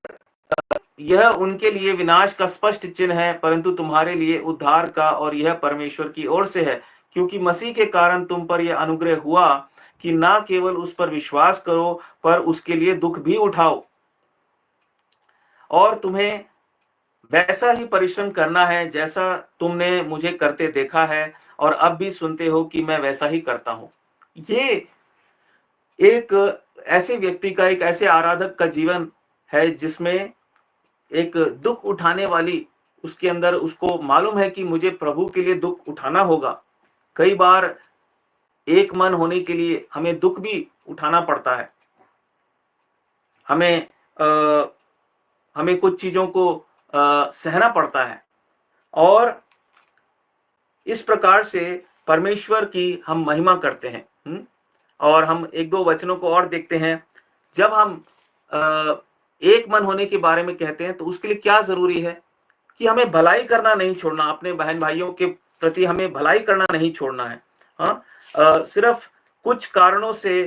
यह उनके लिए विनाश का स्पष्ट चिन्ह है, परंतु तुम्हारे लिए उद्धार का, और यह परमेश्वर की ओर से है, क्योंकि मसीह के कारण तुम पर यह अनुग्रह हुआ कि ना केवल उस पर विश्वास करो, पर उसके लिए दुख भी उठाओ। और तुम्हें वैसा ही परिश्रम करना है जैसा तुमने मुझे करते देखा है, और अब भी सुनते हो कि मैं वैसा ही करता हूं। ये एक ऐसे व्यक्ति का, एक ऐसे आराधक का जीवन है जिसमें एक दुख उठाने वाली, उसके अंदर उसको मालूम है कि मुझे प्रभु के लिए दुख उठाना होगा। कई बार एक मन होने के लिए हमें दुख भी उठाना पड़ता है, हमें कुछ चीजों को सहना पड़ता है, और इस प्रकार से परमेश्वर की हम महिमा करते हैं। और हम 1-2 वचनों को और देखते हैं। जब हम एक मन होने के बारे में कहते हैं, तो उसके लिए क्या जरूरी है कि हमें भलाई करना नहीं छोड़ना, अपने बहन भाइयों के प्रति हमें भलाई करना नहीं छोड़ना है। हाँ, सिर्फ कुछ कारणों से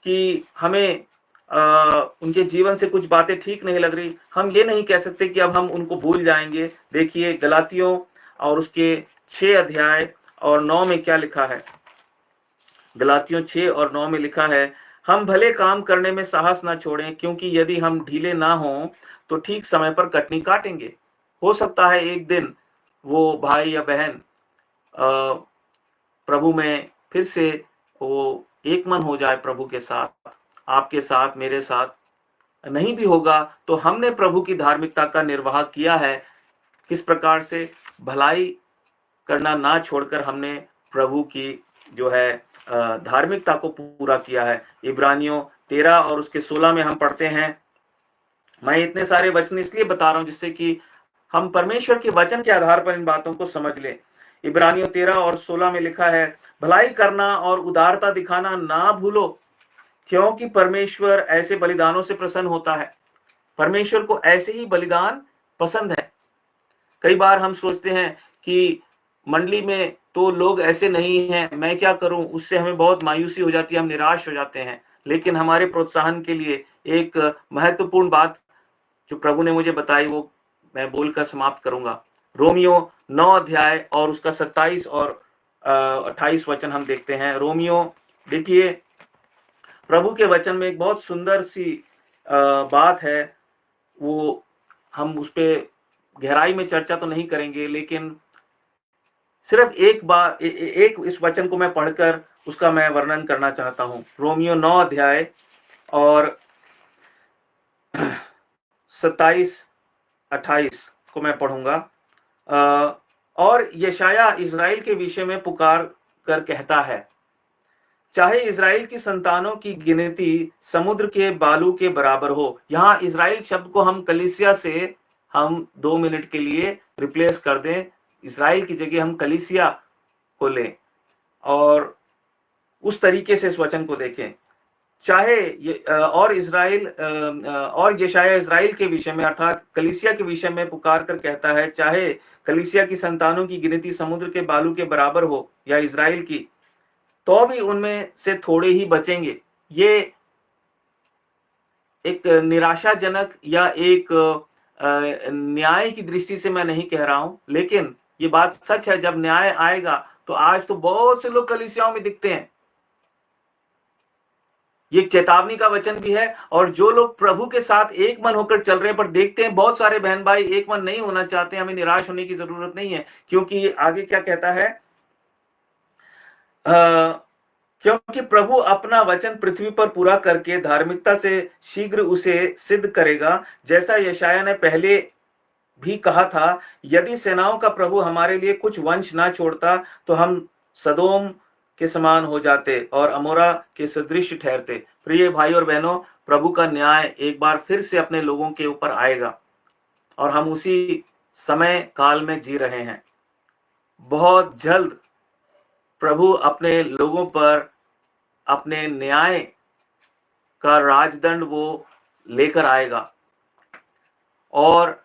कि हमें उनके जीवन से कुछ बातें ठीक नहीं लग रही, हम ये नहीं कह सकते कि अब हम उनको भूल जाएंगे। देखिए, गलातियों और उसके 6 अध्याय और 9 में क्या लिखा है। गलातियों 6 और 9 में लिखा है, हम भले काम करने में साहस ना छोड़ें, क्योंकि यदि हम ढीले ना हों तो ठीक समय पर कटनी काटेंगे। हो सकता है एक दिन वो भाई या बहन प्रभु में फिर से वो एक मन हो जाए प्रभु के साथ, आपके साथ, मेरे साथ। नहीं भी होगा तो हमने प्रभु की धार्मिकता का निर्वाह किया है, किस प्रकार से भलाई करना ना छोड़कर हमने प्रभु की जो है धार्मिकता को पूरा किया है। इब्रानियों 13 और उसके 16 में हम पढ़ते हैं। मैं इतने सारे वचन इसलिए बता रहा हूं जिससे कि हम परमेश्वर के वचन के आधार पर इन बातों को समझ लें। इब्रानियों 13 और 16 में लिखा है, भलाई करना और उदारता दिखाना ना भूलो, क्योंकि परमेश्वर ऐसे बलिदानों से प्रसन्न होता है। परमेश्वर को ऐसे ही बलिदान पसंद है। कई बार हम सोचते हैं कि मंडली में तो लोग ऐसे नहीं हैं, मैं क्या करूं, उससे हमें बहुत मायूसी हो जाती है, हम निराश हो जाते हैं। लेकिन हमारे प्रोत्साहन के लिए एक महत्वपूर्ण बात जो प्रभु ने मुझे बताई वो मैं बोलकर समाप्त करूंगा। रोमियो 9 अध्याय और उसका 27 और 28 वचन हम देखते हैं। रोमियो, देखिए प्रभु के वचन में एक बहुत सुंदर सी बात है, वो हम उस पर गहराई में चर्चा तो नहीं करेंगे, लेकिन सिर्फ एक बार एक इस वचन को मैं पढ़कर उसका मैं वर्णन करना चाहता हूं। रोमियो 9 अध्याय और 27-28 को मैं पढ़ूंगा। और यशाया इज़राइल के विषय में पुकार कर कहता है, चाहे इज़राइल की संतानों की गिनती समुद्र के बालू के बराबर हो। यहाँ इज़राइल शब्द को हम कलीसिया से हम 2 मिनट के लिए रिप्लेस कर दें, इज़राइल की जगह हम कलीसिया को लें और उस तरीके से इस वचन को देखें। चाहे और इज़राइल और यशाया इज़राइल के विषय में अर्थात कलीसिया के विषय में पुकार कर कहता है, चाहे कलीसिया की संतानों की गिनती समुद्र के बालू के बराबर हो या इज़राइल की, तो भी उनमें से थोड़े ही बचेंगे। ये एक निराशाजनक या एक न्याय की दृष्टि से मैं नहीं कह रहा हूं, लेकिन ये बात सच है। जब न्याय आएगा तो आज तो बहुत से लोग कलीसियाओं में दिखते हैं। ये चेतावनी का वचन भी है, और जो लोग प्रभु के साथ एक मन होकर चल रहे हैं, पर देखते हैं बहुत सारे बहन भाई एक मन नहीं होना चाहते। हमें निराश होने की जरूरत नहीं है, क्योंकि आगे क्या कहता है, क्योंकि प्रभु अपना वचन पृथ्वी पर पूरा करके धार्मिकता से शीघ्र उसे सिद्ध करेगा, जैसा यशाया ने पहले भी कहा था, यदि सेनाओं का प्रभु हमारे लिए कुछ वंश ना छोड़ता तो हम सदोम के समान हो जाते और अमोरा के सदृश ठहरते। प्रिय भाई और बहनों, प्रभु का न्याय एक बार फिर से अपने लोगों के ऊपर आएगा और हम उसी समय काल में जी रहे हैं। बहुत जल्द प्रभु अपने लोगों पर अपने न्याय का राजदंड वो लेकर आएगा, और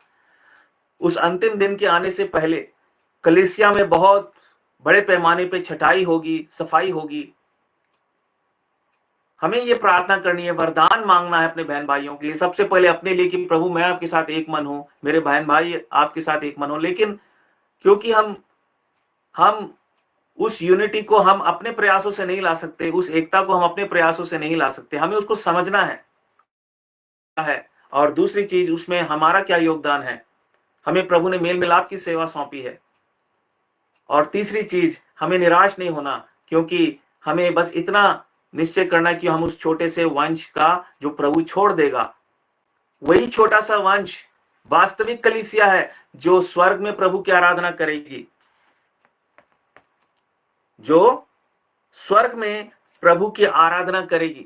उस अंतिम दिन के आने से पहले कलीसिया में बहुत बड़े पैमाने पे छटाई होगी, सफाई होगी। हमें ये प्रार्थना करनी है, वरदान मांगना है अपने बहन भाइयों के लिए, सबसे पहले अपने लिए कि प्रभु मैं आपके साथ एक मन हूं, मेरे बहन भाई आपके साथ एक मन हो। लेकिन क्योंकि हम उस यूनिटी को हम अपने प्रयासों से नहीं ला सकते, उस एकता को हम अपने प्रयासों से नहीं ला सकते, हमें उसको समझना है। और दूसरी चीज, उसमें हमारा क्या योगदान है, हमें प्रभु ने मेल मिलाप की सेवा सौंपी है। और तीसरी चीज, हमें निराश नहीं होना, क्योंकि हमें बस इतना निश्चय करना कि हम उस छोटे से वंश का जो प्रभु छोड़ देगा, वही छोटा सा वंश वास्तविक कलीसिया है जो स्वर्ग में प्रभु की आराधना करेगी, जो स्वर्ग में प्रभु की आराधना करेगी।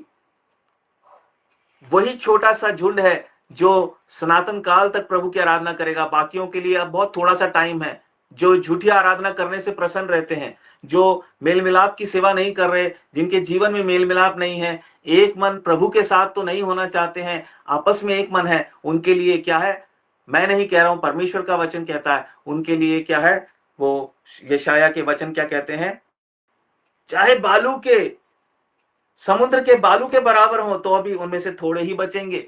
वही छोटा सा झुंड है जो सनातन काल तक प्रभु की आराधना करेगा। बाकियों के लिए अब बहुत थोड़ा सा टाइम है, जो झूठी आराधना करने से प्रसन्न रहते हैं, जो मेल मिलाप की सेवा नहीं कर रहे, जिनके जीवन में मेल मिलाप नहीं है, एक मन प्रभु के साथ तो नहीं होना चाहते हैं, आपस में एक मन है, उनके लिए क्या है, मैं नहीं कह रहा हूं, परमेश्वर का वचन कहता है, उनके लिए क्या है, वो यशाया के वचन क्या कहते हैं, चाहे समुद्र के बालू के बराबर हो तो अभी उनमें से थोड़े ही बचेंगे,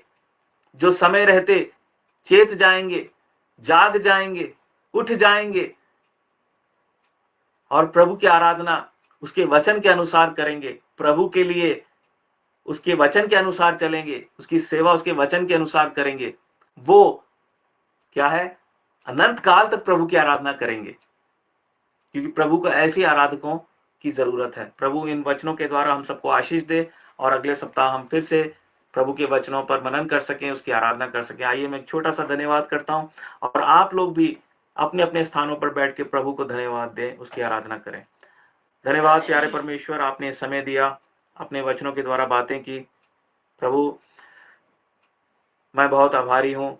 जो समय रहते चेत जाएंगे, जाग जाएंगे, उठ जाएंगे और प्रभु की आराधना उसके वचन के अनुसार करेंगे, प्रभु के लिए उसके वचन के अनुसार चलेंगे, उसकी सेवा उसके वचन के अनुसार करेंगे। वो क्या है, अनंत काल तक प्रभु की आराधना करेंगे, क्योंकि प्रभु को ऐसे आराधकों की जरूरत है। प्रभु इन वचनों के द्वारा हम सबको आशीष दे और अगले सप्ताह हम फिर से प्रभु के वचनों पर मनन कर सकें, उसकी आराधना कर सकें। आइए मैं एक छोटा सा धन्यवाद करता हूं और आप लोग भी अपने अपने स्थानों पर बैठ के प्रभु को धन्यवाद दें, उसकी आराधना करें। धन्यवाद प्यारे परमेश्वर, आपने समय दिया, अपने वचनों के द्वारा बातें की। प्रभु मैं बहुत आभारी हूँ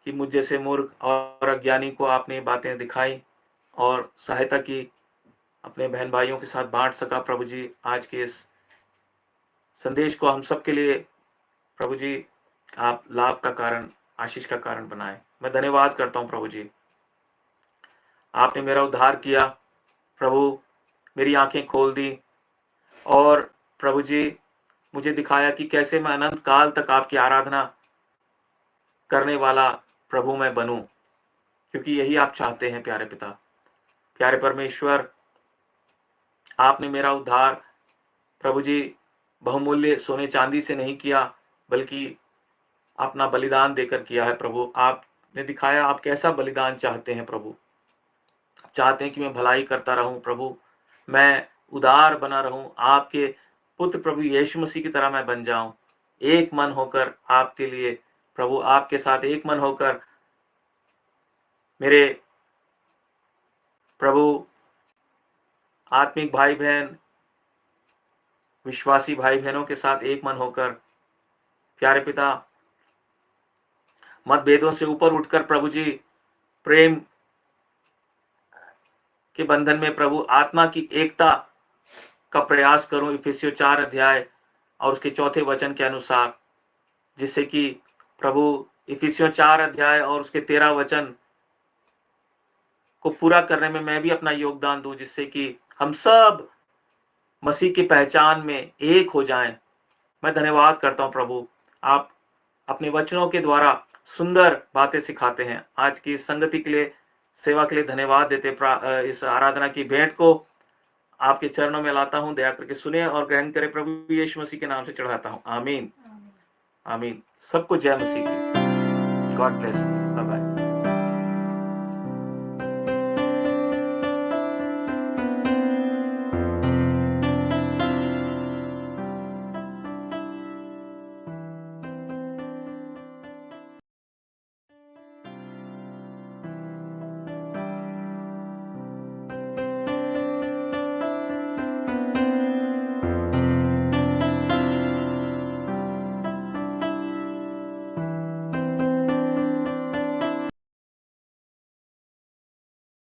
कि मुझ जैसे मूर्ख और अज्ञानी को आपने बातें दिखाई और सहायता की, अपने बहन भाइयों के साथ बांट सका। प्रभु जी आज के इस संदेश को हम सबके लिए प्रभु जी आप लाभ का कारण, आशीष का कारण बनाए। मैं धन्यवाद करता हूँ प्रभु जी, आपने मेरा उद्धार किया प्रभु, मेरी आंखें खोल दी और प्रभु जी मुझे दिखाया कि कैसे मैं अनंत काल तक आपकी आराधना करने वाला प्रभु मैं बनूं, क्योंकि यही आप चाहते हैं प्यारे पिता। प्यारे परमेश्वर, आपने मेरा उद्धार प्रभु जी बहुमूल्य सोने चांदी से नहीं किया, बल्कि अपना बलिदान देकर किया है। प्रभु आपने दिखाया आप कैसा बलिदान चाहते हैं प्रभु। आप चाहते हैं कि मैं भलाई करता रहूं प्रभु, मैं उदार बना रहूं, आपके पुत्र प्रभु यीशु मसीह की तरह मैं बन जाऊं, एक मन होकर आपके लिए प्रभु, आपके साथ एक मन होकर मेरे प्रभु आत्मिक भाई बहन, विश्वासी भाई बहनों के साथ एक मन होकर प्यारे पिता मतभेदों से ऊपर उठकर प्रभु जी प्रेम के बंधन में प्रभु आत्मा की एकता का प्रयास करूं, इफिसियों 4 अध्याय और उसके 4 वचन के अनुसार, जिससे कि प्रभु इफिसियों 4 अध्याय और उसके 13 वचन को पूरा करने में मैं भी अपना योगदान दूं, जिससे कि हम सब मसीह की पहचान में एक हो जाएं। मैं धन्यवाद करता हूं प्रभु, आप अपने वचनों के द्वारा सुंदर बातें सिखाते हैं। आज की संगति के लिए, सेवा के लिए धन्यवाद देते। इस आराधना की भेंट को आपके चरणों में लाता हूं, दया करके सुने और ग्रहण करें। प्रभु यीशु मसीह के नाम से चढ़ाता हूं, आमीन आमीन। सबको जय मसीह की। God bless, bye bye.